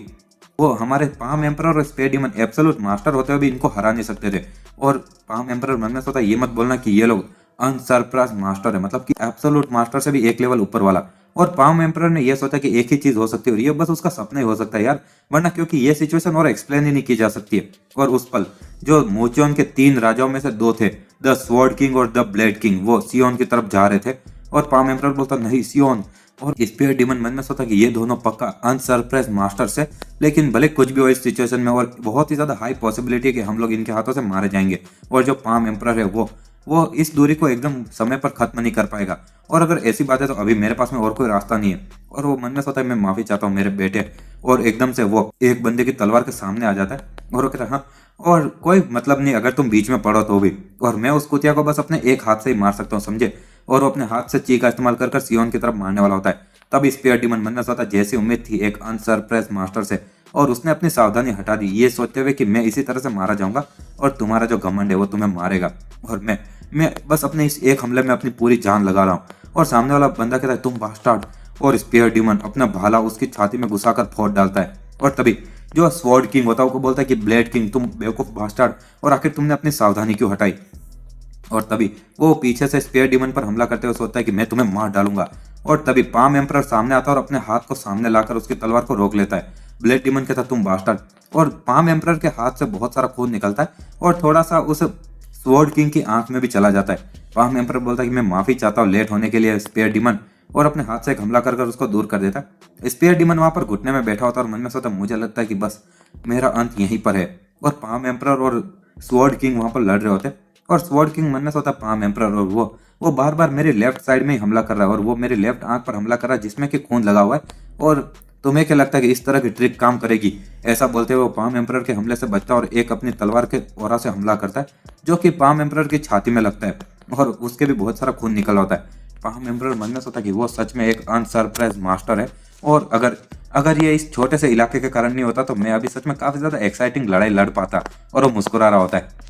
वो हमारे पाम एम्परर और स्पीयर डीमन एब्सोल्यूट मास्टर होते हुए भी इनको हरा नहीं सकते थे। और पाम एम्परर मन में सोचा ये मत बोलना कि ये लोग अनसरप्राइज मास्टर है, मतलब कि एब्सोल्यूट मास्टर से भी एक लेवल ऊपर वाला। और पाम एम्परर ने यह सोचा कि एक ही चीज हो सकती है और ये बस उसका सपना ही हो सकता है यार, वरना क्योंकि ये सिचुएशन और एक्सप्लेन ही नहीं की जा सकती है। और उस पल जो मोचियोन के 3 राजाओं में से 2 थे, द स्वॉर्ड किंग और द ब्लेड किंग, वो सियोन की तरफ जा रहे थे। और पाम एम्परर बोलता नहीं सियोन। और स्पीयर डीमन मन में सोचा कि ये दोनों पक्का अनसरप्राइज मास्टर्स है, लेकिन भले कुछ भी हो इस सिचुएशन में और बहुत ही ज्यादा हाई पॉसिबिलिटी है कि हम लोग इनके हाथों से मारे जाएंगे। और जो पाम एम्परर है वो इस दूरी को एकदम समय पर खत्म नहीं कर पाएगा। और अगर ऐसी बात है तो अभी मेरे पास में और कोई रास्ता नहीं है। और वो मन में सोचता है मैं माफी चाहता हूँ मेरे बेटे। और एकदम से वो एक बंदे की तलवार के सामने आ जाता है और वो कहता है हाँ, और कोई मतलब नहीं अगर तुम बीच में पड़ो तो भी, और मैं उस कुतिया को बस अपने एक हाथ से ही मार सकता हूँ समझे। और वो अपने हाथ से ची का इस्तेमाल कर सियोन की तरफ मारने वाला होता है। तब स्पीयर डीमन मन में सोचता जैसी उम्मीद थी एक अनसरप्राइज मास्टर से, और उसने अपनी सावधानी हटा दी ये सोचते हुए कि मैं इसी तरह से मारा जाऊंगा और तुम्हारा जो घमंड है वो तुम्हें मारेगा। और मैं बस अपने इस एक हमले में अपनी पूरी जान लगा रहा हूँ। और सामने वाला बंदा कहता है तुम बास्टार्ड। और स्पीयर डीमन अपना भाला उसकी छाती में घुसाकर फोड़ डालता है। और तभी जो स्वॉर्ड किंग होता है वो बोलता है कि ब्लेड किंग तुम बेवकूफ बास्टार्ड, और आखिर तुमने अपनी सावधानी क्यों हटाई। और तभी वो पीछे से स्पीयर डीमन पर हमला करते हुए सोचता है कि मैं तुम्हें मार डालूंगा। और तभी पाम एम्परर सामने आता है और अपने हाथ को सामने लाकर उसकी तलवार को रोक लेता है। ब्लेड डीमन कहता तुम बास्टार्ड। और पाम एम्परर के हाथ से बहुत सारा खून निकलता है और थोड़ा सा उस स्वॉर्ड किंग की आंख में भी चला जाता है। पाम एम्परर बोलता है कि मैं माफी चाहता हूँ लेट होने के लिए स्पीयर डीमन, और अपने हाथ से एक हमला कर उसको दूर कर देता है। स्पीयर डीमन वहां पर घुटने में बैठा होता है और मन में सोचता मुझे लगता है कि बस मेरा अंत यहीं पर है। और पाम एम्परर और स्वॉर्ड किंग वहां पर लड़ रहे होते और स्वॉर्ड किंग मन में सोचता पाम एम्परर और वो बार बार मेरे लेफ्ट साइड में ही हमला कर रहा है और वो मेरे लेफ्ट आंख पर हमला कर रहा है जिसमें कि खून लगा हुआ है, और तुम्हें क्या लगता है कि इस तरह की ट्रिक काम करेगी। ऐसा बोलते हुए वो पाम एम्परर के हमले से बचता है और एक अपनी तलवार के ओरा से हमला करता है जो कि पाम एम्परर की छाती में लगता है और उसके भी बहुत सारा खून निकल होता है। पाम एम्परर मन में सोचता कि वो सच में एक अनसरप्राइज मास्टर है, और अगर ये इस छोटे से इलाके के कारण नहीं होता तो मैं अभी सच में काफी ज्यादा एक्साइटिंग लड़ाई लड़ पाता। और वो मुस्कुरा रहा होता है।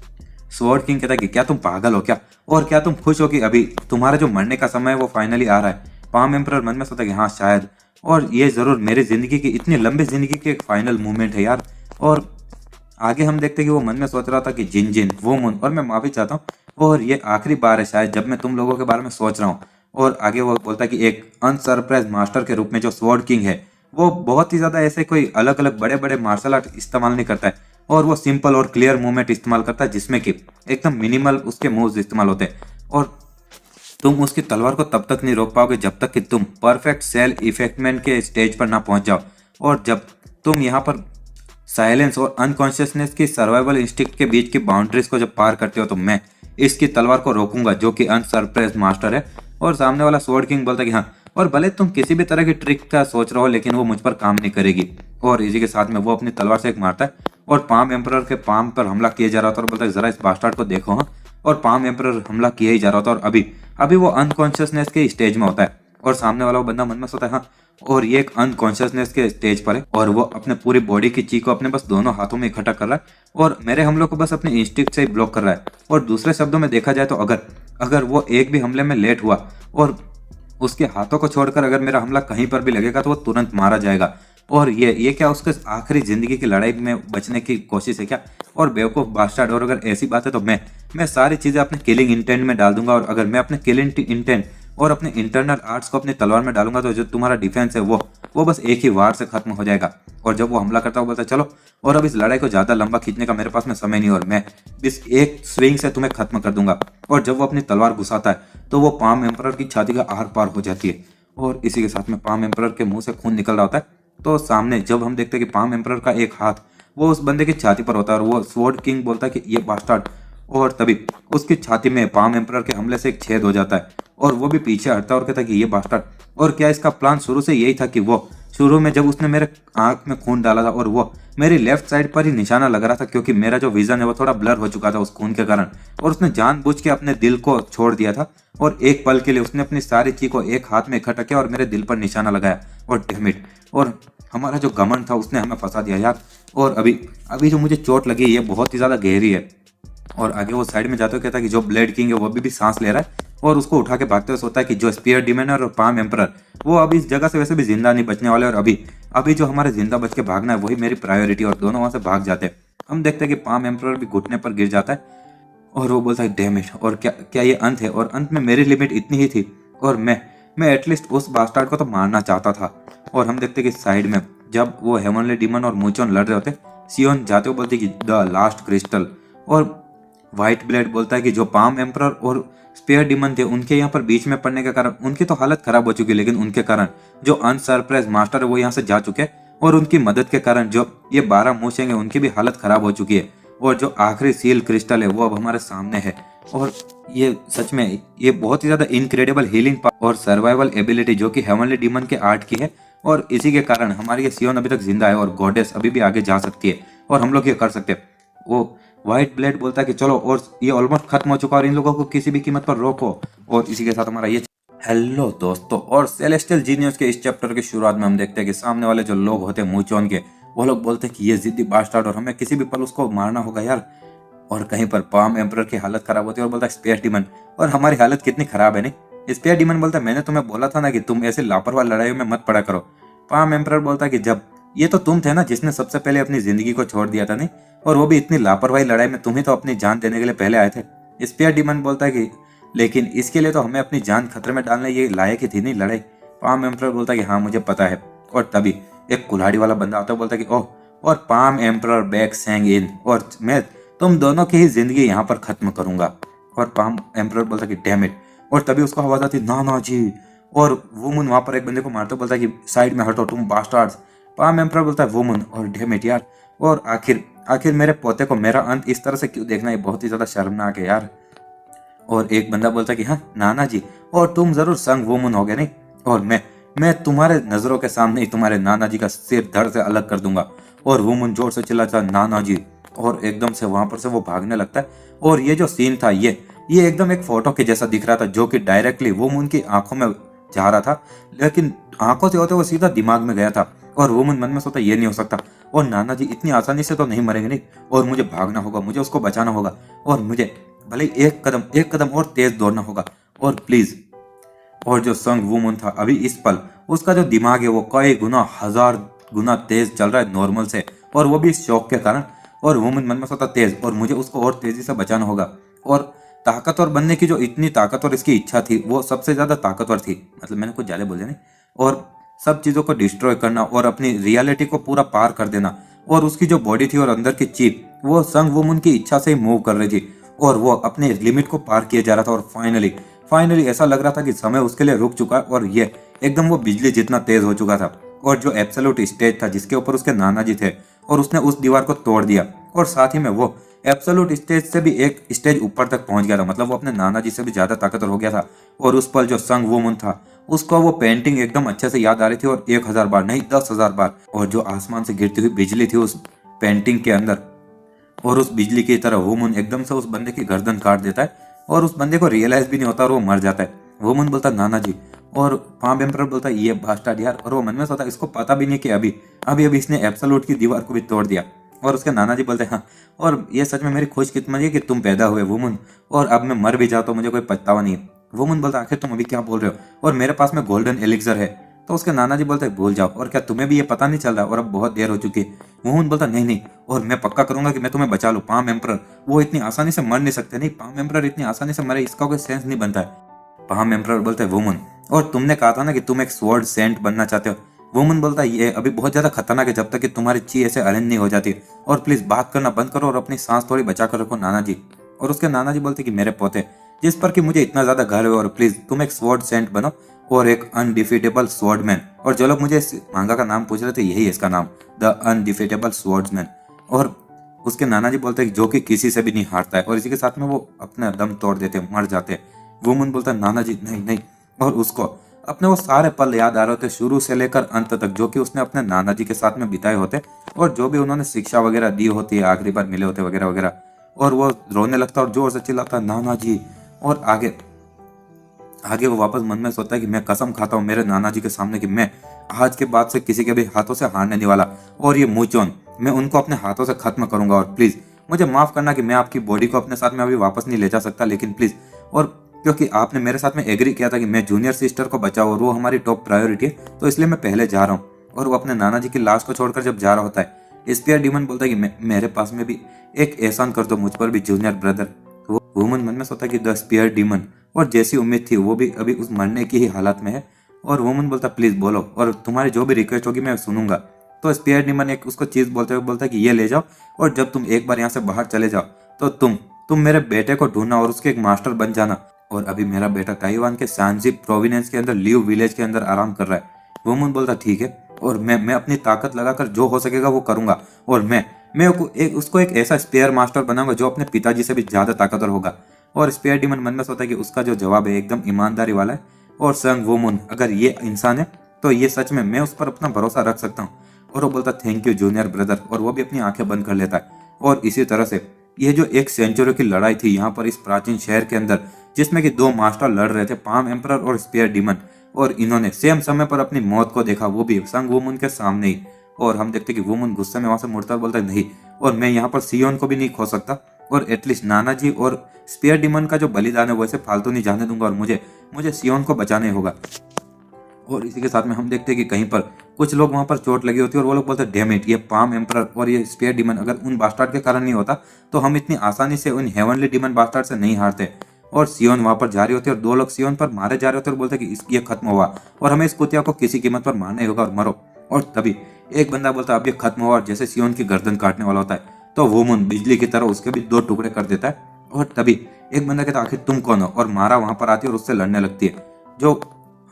स्वॉर्ड किंग कहता है कि क्या तुम पागल हो क्या, और क्या तुम खुश हो कि अभी तुम्हारा जो मरने का समय है वो फाइनली आ रहा है। पाम एम्परर मन में सोचता है कि हाँ शायद, और ये जरूर मेरी जिंदगी की इतनी लंबी जिंदगी की एक फाइनल मूवमेंट है यार। और आगे हम देखते हैं कि वो मन में सोच रहा था कि जिन जिन वो मुन, और मैं माफी चाहता हूँ और ये आखिरी बार है शायद जब मैं तुम लोगों के बारे में सोच रहा हूँ। और आगे वो बोलता है कि एक अनसरप्राइज मास्टर के रूप में जो स्वॉर्ड किंग है वो बहुत ही ज्यादा ऐसे कोई अलग अलग बड़े बड़े मार्शल आर्ट इस्तेमाल नहीं करता है, और वो सिंपल और क्लियर मूवमेंट इस्तेमाल करता है जिसमें कि एकदम मिनिमल उसके मूव्स इस्तेमाल होते हैं। और तुम उसकी तलवार को तब तक नहीं रोक पाओगे जब तक कि तुम परफेक्ट सेल इफेक्टमेंट के स्टेज पर ना पहुंच जाओ। और जब तुम यहाँ पर साइलेंस और अनकॉन्शियसनेस की सर्वाइवल इंस्टिंक्ट के बीच की बाउंड्रीज को जब पार करते हो तो मैं इसकी तलवार को रोकूंगा जो कि अनसरप्राइज मास्टर है। और सामने वाला स्वॉर्ड किंग बोलता है कि हाँ, और भले तुम किसी भी तरह की ट्रिक का सोच रहे हो लेकिन वो मुझ पर काम नहीं करेगी। और इसी के साथ में वो अपनी तलवार से एक मारता है और पाम एम्परर के पाम पर हमला किया जा रहा था और बोलता है जरा इस बास्टार्ड को देखो। हाँ, और पाम एम्परर हमला किया ही जा रहा था और अभी वो अनकॉन्शियसनेस के स्टेज में होता है और सामने वाला वो बंदा मन में सोता है हाँ, और ये एक अनकॉन्शियसनेस के स्टेज पर है और वो अपने पूरी बॉडी की ची को अपने बस दोनों हाथों में इकट्ठा कर रहा है और मेरे हमलों को बस अपने इंस्टिंक्ट से ही ब्लॉक कर रहा है। और दूसरे शब्दों में देखा जाए तो अगर वो एक भी हमले में लेट हुआ और उसके हाथों को छोड़कर अगर मेरा हमला कहीं पर भी लगेगा तो वो तुरंत मारा जाएगा। और ये क्या उसके आखिरी जिंदगी की लड़ाई में बचने की कोशिश है क्या? और बेवकूफ बास्टार्ड, और अगर ऐसी बात है तो मैं सारी चीजें अपने किलिंग इंटेंट में डाल दूंगा और अगर मैं अपने किलिंग इंटेंट और अपने इंटरनल आर्ट्स को अपनी तलवार में डालूंगा तो जो तुम्हारा डिफेंस है वो बस एक ही वार से खत्म हो जाएगा। और जब वो हमला करता है वो बोलता है चलो, और अब इस लड़ाई को ज्यादा लंबा खींचने का मेरे पास में समय नहीं और मैं इस एक स्विंग से तुम्हें खत्म कर दूंगा। और जब वो अपनी तलवार घुसाता है तो वो पाम एम्परर की छाती का आर पार हो जाती है और इसी के साथ में पाम एम्परर के मुंह से खून निकल रहा होता है तो सामने जब हम देखते हैं कि पाम एम्परर का एक हाथ वो उस बंदे की छाती पर होता है और वो स्वॉर्ड किंग बोलता है कि ये बास्टर्ड, और तभी उसकी छाती में पाम एम्परर के हमले से एक छेद हो जाता है और वो भी पीछे हटता है और कहता है कि ये बास्टर्ड। और क्या इसका प्लान शुरू से यही था कि वो शुरू में जब उसने मेरे आंख में खून डाला था और वो मेरी लेफ्ट साइड पर ही निशाना लग रहा था क्योंकि मेरा जो विजन है वो थोड़ा ब्लर हो चुका था उस खून के कारण, और उसने जानबूझ के अपने दिल को छोड़ दिया था और एक पल के लिए उसने अपनी सारी चीज को एक हाथ में इकट्ठा किया और मेरे दिल पर निशाना लगाया। और डैम इट, और हमारा जो घमंड था उसने हमें फंसा दिया यार। और अभी अभी जो मुझे चोट लगी ये बहुत ही ज्यादा गहरी है। और आगे वो साइड में जाते हुए कहता है कि जो ब्लेड किंग है वो भी सांस ले रहा है और उसको उठा के भागते हुए सोचता है कि जो स्पीयर डिमन और पाम एम्परर वो अभी इस जगह से वैसे भी जिंदा नहीं बचने वाले, और अभी अभी जो हमारे जिंदा बच के भागना है वही मेरी प्रायोरिटी, और दोनों वहां से भाग जाते हैं। हम देखते हैं कि पाम एम्परर भी घुटने पर गिर जाता है और वो बोलता है डैम इट, और क्या क्या ये अंत है? और अंत में मेरी लिमिट इतनी ही थी और मैं एटलीस्ट उस बास्टार्ड को तो मारना चाहता था। और हम देखते हैं कि साइड में जब वो हेवनली डीमन और मूचोन लड़ रहे होते, सियोन जाते हुए बोलती कि द लास्ट क्रिस्टल, और व्हाइट ब्लेड बोलता है कि जो पाम एम्परर और स्पेयर डिमन थे उनके यहाँ पर बीच में पड़ने के कारण उनकी तो हालत खराब हो चुकी है, लेकिन उनके कारण जो अनसरप्राइज मास्टर है वो यहाँ से जा चुके हैं और उनकी मदद के कारण जो ये 12 मूछें हैं उनकी भी हालत खराब हो चुकी है। और जो आखिरी सील क्रिस्टल है वो अब हमारे सामने है, और ये सच में ये बहुत ही ज्यादा इनक्रेडिबल हीलिंग और सर्वाइवल एबिलिटी जो कि हेवनली डीमन के आर्ट की है, और इसी के कारण हमारी ये सियोन अभी तक जिंदा है और गॉडेस अभी भी आगे जा सकती है और हम लोग ये कर सकते हैं। वो व्हाइट ब्लेड बोलता है कि चलो, और ये ऑलमोस्ट खत्म हो चुका और इन लोगों को किसी भी कीमत पर रोको। और इसी के साथ हमारा ये हेलो दोस्तों, और सेलेस्टियल जीनियस के इस चैप्टर की शुरुआत में हम देखते हैं कि सामने वाले जो लोग होते हैं मूचोन के, वो लोग बोलते हैं कि ये जिद्दी बास्टार्ड और हमें किसी भी पल उसको मारना होगा यार। और कहीं पर पाम एम्परर की हालत खराब होती है और बोलता है स्पेयर डीमन, और हमारी हालत कितनी खराब है नहीं। स्पेयर डीमन बोलता है मैंने तुम्हें बोला था ना कि तुम ऐसे लापरवाह लड़ाइयों में मत पड़ा करो। पाम एम्परर बोलता है कि जब ये तो तुम थे ना जिसने सबसे पहले अपनी जिंदगी को छोड़ दिया था, नहीं, और वो भी इतनी लापरवाही लड़ाई में, तुम ही तो अपनी जान देने के लिए पहले आए थे। स्पेयर डीमन बोलता है कि लेकिन इसके लिए तो हमें अपनी जान खतरे में डालने ये लायक ही थी नहीं लड़ाई। पाम एम्परर बोलता है कि हाँ मुझे पता है। और तभी एक कुल्हाड़ी वाला बंदा आता है, बोलता है कि ओह, और पाम एम्परर बैक सैंग इन, और मैं तुम दोनों की ही जिंदगी यहाँ पर खत्म करूंगा। और पाम एम्परर बोलता है कि डैम इट, और तभी उसको आवाज आती ना ना जी, और वुमन वहां पर एक बंदे को मारते बोलता है कि साइड में हटो तुम बास्टार्ड्स। पाम एम्परर बोलता है वुमन, और डैम इट यार, और आखिर मेरे पोते को मेरा अंत इस तरह से क्यों देखना, ये बहुत ही ज्यादा शर्मनाक है यार। और एक बंदा बोलता है कि हाँ नाना जी, और तुम जरूर संग वुमन हो गए नहीं, और मैं तुम्हारे नजरों के सामने ही तुम्हारे नाना जी का सिर धड़ से अलग कर दूंगा। और वुमन जोर से चिल्लाता नाना जी, और एकदम से वहां पर से वो भागने लगता है। और ये जो सीन था ये एकदम एक फोटो के जैसा दिख रहा था जो कि डायरेक्टली वुमन की आंखों में जा रहा था, लेकिन आंखों से होते वो सीधा दिमाग में गया था। और वुमन मन में सोचा ये नहीं हो सकता, और नाना जी इतनी आसानी से तो नहीं मरेंगे नहीं, और मुझे भागना होगा, मुझे उसको बचाना होगा, और मुझे भले एक कदम और तेज दौड़ना होगा, और प्लीज। और जो संग वुमन था अभी इस पल उसका जो दिमाग है वो कई गुना 1000 गुना तेज चल रहा है नॉर्मल से, और वो भी इस शौक के कारण। और वुमन मन में सोचा तेज, और मुझे उसको और तेजी से बचाना होगा। और ताकतवर बनने की जो इतनी ताकतवर इसकी इच्छा थी वो सबसे ज्यादा ताकतवर थी, मतलब मैंने कुछ ज्यादा बोले नहीं। और सब चीजों को डिस्ट्रॉय करना और अपनी रियलिटी को पूरा पार कर देना, और उसकी जो बॉडी थी और अंदर की चिप वो संग वुमन की इच्छा से ही मूव कर रही थी, और वो अपने लिमिट को पार किए जा रहा था। और फाइनली ऐसा लग रहा था कि समय उसके लिए रुक चुका, और ये एकदम वो बिजली जितना तेज हो चुका था। और जो एब्सोल्यूट स्टेज था जिसके ऊपर उसके नाना जी थे, और उसने उस दीवार को तोड़ दिया, और साथ ही में वो एब्सोल्यूट स्टेज से भी एक स्टेज ऊपर तक पहुंच गया था, मतलब वो अपने नाना जी से भी ज्यादा ताकतवर हो गया था। और उस पल जो संग वुमन था उसको वो पेंटिंग एकदम अच्छे से याद आ रही थी, और 1000 बार नहीं 10,000 बार। और जो आसमान से गिरती हुई बिजली थी उस पेंटिंग के अंदर, और उस बिजली की तरह वुमन एकदम से उस बंदे की गर्दन काट देता है, और उस बंदे को रियलाइज भी नहीं होता और वो मर जाता है। वुमन बोलता नाना जी, और पाम एम्परर बोलता ये बास्टार्ड यार, और वो मन में सोचता इसको पता भी नहीं कि अभी अभी इसने एब्सोल्यूट की दीवार को भी तोड़ दिया। और उसके नाना जी बोलते हैं हाँ, और ये सच में मेरी खुशकिस्मती है कि तुम पैदा हुए वुमन, और अब मैं मर भी जाता तो मुझे कोई पछतावा नहीं है। वुमन बोलता आखिर तुम अभी क्या बोल रहे हो, और मेरे पास में गोल्डन एलिक्सर है। तो उसके नाना जी बोलते भूल जाओ, और क्या तुम्हें भी ये पता नहीं चल रहा, और अब बहुत देर हो चुकी है। वुमन बोलता नहीं, और मैं पक्का करूंगा कि मैं तुम्हें बचा लूं। पाम एम्परर वो इतनी आसानी से मर नहीं सकते, नहीं पाम एम्परर इतनी आसानी से मरे इसका कोई सेंस नहीं बनता है। पाम एम्परर बोलते वुमन, और तुमने कहा था ना कि तुम एक स्वॉर्ड सेंट बनना चाहते हो। वुमन बोलता ये अभी बहुत ज्यादा खतरनाक है जब तक कि तुम्हारी ची ऐसे अरेंज नहीं हो जाती, और प्लीज बात करना बंद करो और अपनी सांस थोड़ी बचा कर रखो नाना जी। और उसके नाना जी बोलते कि मेरे पोते जिस पर कि मुझे इतना ज्यादा गर्व है, और प्लीज तुम एक स्वॉर्ड सेंट बनो, और एक अनडिफीटेबल स्वॉर्डमैन। और जो लोग मुझे इस मांगा का नाम पूछ रहे थे, यही है इसका नाम, द अनडिफीटेबल स्वॉर्ड्समैन। और उसके नाना जी बोलते हैं जो कि किसी से भी नहीं हारता है, और इसी के साथ में वो अपना दम तोड़ देते हैं, मर जाते हैं। वुमन बोलता है नाना जी नहीं नहीं, और उसको अपने वो सारे पल याद आ रहे होते शुरू से लेकर अंत तक, जो कि उसने अपने नाना जी के साथ में बिताए होते, और जो भी उन्होंने शिक्षा वगैरह दी होती है, आखिरी बार मिले होते वगैरह वगैरह। और वो रोने लगता और जोर से चिल्लाता नाना जी। और आगे आगे वो वापस मन में सोचता है कि मैं कसम खाता हूँ मेरे नाना जी के सामने कि मैं आज के बाद से किसी के भी हाथों से हारने नहीं वाला, और ये मूचोन मैं उनको अपने हाथों से खत्म करूंगा। और प्लीज मुझे माफ करना कि मैं आपकी बॉडी को अपने साथ में अभी वापस नहीं ले जा सकता, लेकिन प्लीज, और क्योंकि आपने मेरे साथ में एग्री किया था कि मैं जूनियर सिस्टर को बचाऊं और वो हमारी टॉप प्रायोरिटी है, तो इसलिए मैं पहले जा रहा हूँ। और वो अपने नाना जी की लाश को छोड़कर जब जा रहा होता है, स्पीयर डीमन बोलता है कि मेरे पास में भी एक एहसान कर दो, मुझ पर भी जूनियर ब्रदर। वो वुमन मन में सोचता है कि द स्पीयर डीमन, और जैसी उम्मीद थी वो भी अभी उस मरने की ही हालत में है। और वुमन बोलता प्लीज बोलो, और तुम्हारी जो भी रिक्वेस्ट होगी मैं सुनूंगा। तो स्पीयर डीमन एक उसको चीज बोलते हुए बोलता है कि ये ले जाओ, और जब तुम एक बार यहाँ से बाहर चले जाओ तो तुम मेरे बेटे को ढूंढना और उसके एक मास्टर बन जाना। और अभी मेरा बेटा ताइवान के सांजी प्रोविनेंस के अंदर लिव विलेज के अंदर आराम कर रहा है। वुमन बोलता ठीक है, और मैं अपनी ताकत लगाकर जो हो सकेगा वो करूंगा, और मैं उसको एक ऐसा स्पेयर मास्टर बनाऊंगा जो अपने पिताजी से भी ज्यादा ताकतवर होगा। और स्पेयर डीमन मन में सोचता है कि उसका जो जवाब है एकदम ईमानदारी वाला है, और संग वुमन अगर ये इंसान है तो ये सच में मैं उस पर अपना भरोसा रख सकता हूँ। और वो बोलता थैंक यू जूनियर ब्रदर, और वो भी अपनी आंखें बंद कर लेता है। और इसी तरह से ये जो एक सेंचुरी की लड़ाई थी यहाँ पर इस प्राचीन शहर के अंदर, जिसमें कि दो मास्टर लड़ रहे थे, पाम एम्परर और स्पेयर डीमन, और इन्होंने सेम समय पर अपनी मौत को देखा, वो भी संग वुमन के सामने ही। और हम देखते कि वुमन गुस्से में वहां से मुड़ता बोलता है नहीं, और मैं यहाँ पर सियोन को भी नहीं खो सकता, और एटलीस्ट नाना जी और स्पेयर डीमन का जो बलिदान है वैसे फालतू नहीं जाने दूंगा, और मुझे सियोन को बचाने होगा। और इसी के साथ में हम देखते हैं कि कहीं पर कुछ लोग वहां पर चोट लगी होती है, और वो लोग बोलते हैं डैम इट, ये पाम एम्परर और ये स्पेयर डीमन अगर उन बास्टार्ड के कारण नहीं होता तो हम इतनी आसानी से उन हेवनली डीमन बास्टार्ड से नहीं हारते। और सियोन वहां पर जा रही होती है, और दो लोग सियोन पर मारे जा रहे होते हैं, और बोलते हैं कि ये खत्म हुआ और हमें इस कुतिया को किसी कीमत पर मारना ही होगा, और मरो। और तभी एक बंदा बोलता है अब ये खत्म हुआ, और जैसे सियोन की गर्दन काटने वाला होता है तो वुमन बिजली की तरह उसके भी दो टुकड़े कर देता है। और तभी एक बंदा कहता है आखिर तुम कौन हो, और मारा वहां पर आती है और उससे लड़ने लगती है। जो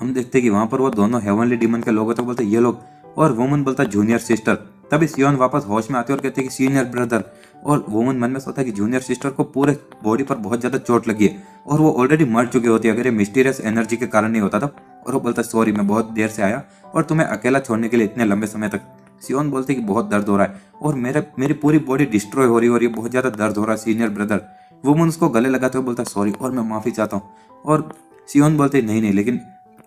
हम देखते हैं कि वहां पर वो दोनों हेवनली डीमन के लोग होते हैं, बोलते ये लोग, और वुमन बोलता जूनियर सिस्टर। तभी सियोन वापस होश में आती है और कहते हैं कि सीनियर ब्रदर। और वुमन मन में सोचता है कि जूनियर सिस्टर को पूरे बॉडी पर बहुत ज्यादा चोट लगी है, और वो ऑलरेडी मर चुकी होती है अगर ये मिस्टीरियस एनर्जी के कारण नहीं होता था। और वो बोलता है सॉरी मैं बहुत देर से आया और तुम्हें अकेला छोड़ने के लिए इतने लंबे समय तक। सियोन बोलते कि बहुत दर्द हो रहा है, और मेरी पूरी बॉडी डिस्ट्रॉय हो रही है, और ये बहुत ज्यादा दर्द हो रहा है सीनियर ब्रदर। वुमन उसको गले लगाते हुए बोलता है सॉरी और मैं माफी चाहता हूँ। और सियोन बोलते नहीं नहीं, लेकिन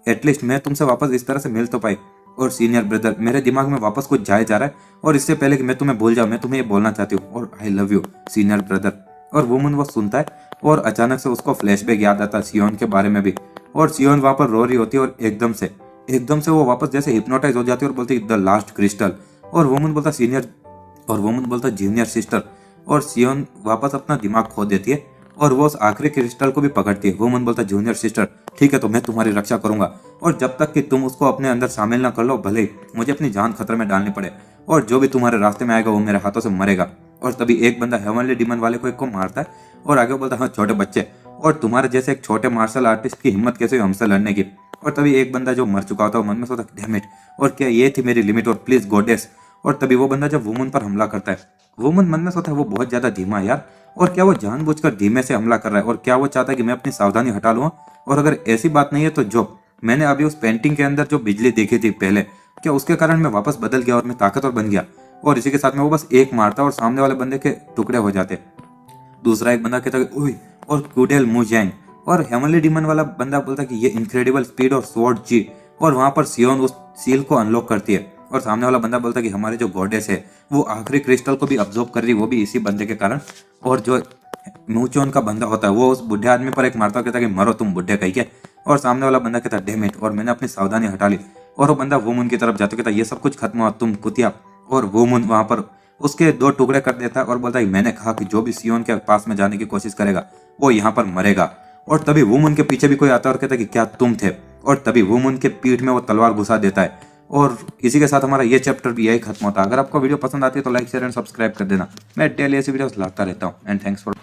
एटलीस्ट मैं तुमसे वापस इस तरह से मिल तो पाई। और सीनियर ब्रदर मेरे दिमाग में वापस कुछ जाए जा रहा है, और इससे पहले कि मैं तुम्हें भूल जाऊं मैं तुम्हें ये बोलना चाहती हूँ, और I love you senior brother. और वुमन वो सुनता है, और अचानक से उसको फ्लैशबैक याद आता है सियोन के बारे में भी, और सियोन वहां पर रो रही होती है, और एकदम से वो वापस जैसे हिप्नोटाइज हो जाती है और बोलती है द लास्ट क्रिस्टल। और वुमन बोलता सीनियर, और वुमन बोलता जूनियर सिस्टर। और सियोन वापस अपना दिमाग खो देती है, और वो उस आखिरी क्रिस्टल को भी पकड़ती है। वुमन बोलता जूनियर सिस्टर ठीक है तो मैं तुम्हारी रक्षा करूंगा, और जब तक कि तुम उसको अपने अंदर शामिल ना कर लो भले ही मुझे अपनी जान खतरे में डालनी पड़े, और जो भी तुम्हारे रास्ते में आएगा वो मेरे हाथों से मरेगा। और तभी एक बंदा हेवनली डीमन वाले को एक को मारता है, और आगे बोलता है हाँ छोटे बच्चे, और तुम्हारे जैसे एक छोटे मार्शल आर्टिस्ट की हिम्मत कैसे हुई हमसे लड़ने की। और तभी एक बंदा जो मर चुका होता है मन में सोचता है डैम इट, और क्या ये थी मेरी लिमिट, और प्लीज गॉडेस। और तभी वो बंदा जब वुमन पर हमला करता है, वुमन मन में सोचता है वो बहुत ज्यादा धीमा है यार, और क्या वो जानबूझकर धीमे से हमला कर रहा है, और क्या वो चाहता है कि मैं अपनी सावधानी हटा लूँ। और अगर ऐसी बात नहीं है तो जो मैंने अभी उस पेंटिंग के अंदर जो बिजली देखी थी पहले, क्या उसके कारण मैं वापस बदल गया और मैं ताकतवर बन गया। और इसी के साथ में वो बस एक मारता और सामने वाले बंदे के टुकड़े हो जाते। दूसरा एक बंदा कहता है ओए, और कुडेल मुजैंग। और हेवनली डीमन वाला बंदा बोलता है कि ये इनक्रेडिबल स्पीड और स्वॉर्ड जी। और वहां पर सियोन उस सील को अनलॉक करती है, और सामने वाला बंदा बोलता है कि हमारे जो गॉडेस है वो आखिरी क्रिस्टल को भी अब्जॉर्ब कर रही है, वो भी इसी बंदे के कारण। और जो मूचोन का बंदा होता है वो उस बुढ़े आदमी पर एक मारता कहता है कि मरो तुम बुढ़े कहीं के। और सामने वाला बंदा कहता है डैम इट, और मैंने अपनी सावधानी हटा ली। और वो बंदा वुमन की तरफ जाते कहता है ये सब कुछ खत्म हुआ तुम कुतिया। और वुमन वहां पर उसके दो टुकड़े कर देता है और बोलता है मैंने कहा कि जो भी सियोन के पास में जाने की कोशिश करेगा वो यहाँ पर मरेगा। और तभी वुमन के पीछे भी कोई आता है और कहता है कि क्या तुम थे, और तभी वुमन के पीठ में वो तलवार घुसा देता है। और इसी के साथ हमारा ये चैप्टर भी यही खत्म होता है। अगर आपको वीडियो पसंद आती है तो लाइक शेयर एंड सब्सक्राइब कर देना। मैं डेली ऐसी वीडियोस लाता रहता हूँ। And thanks for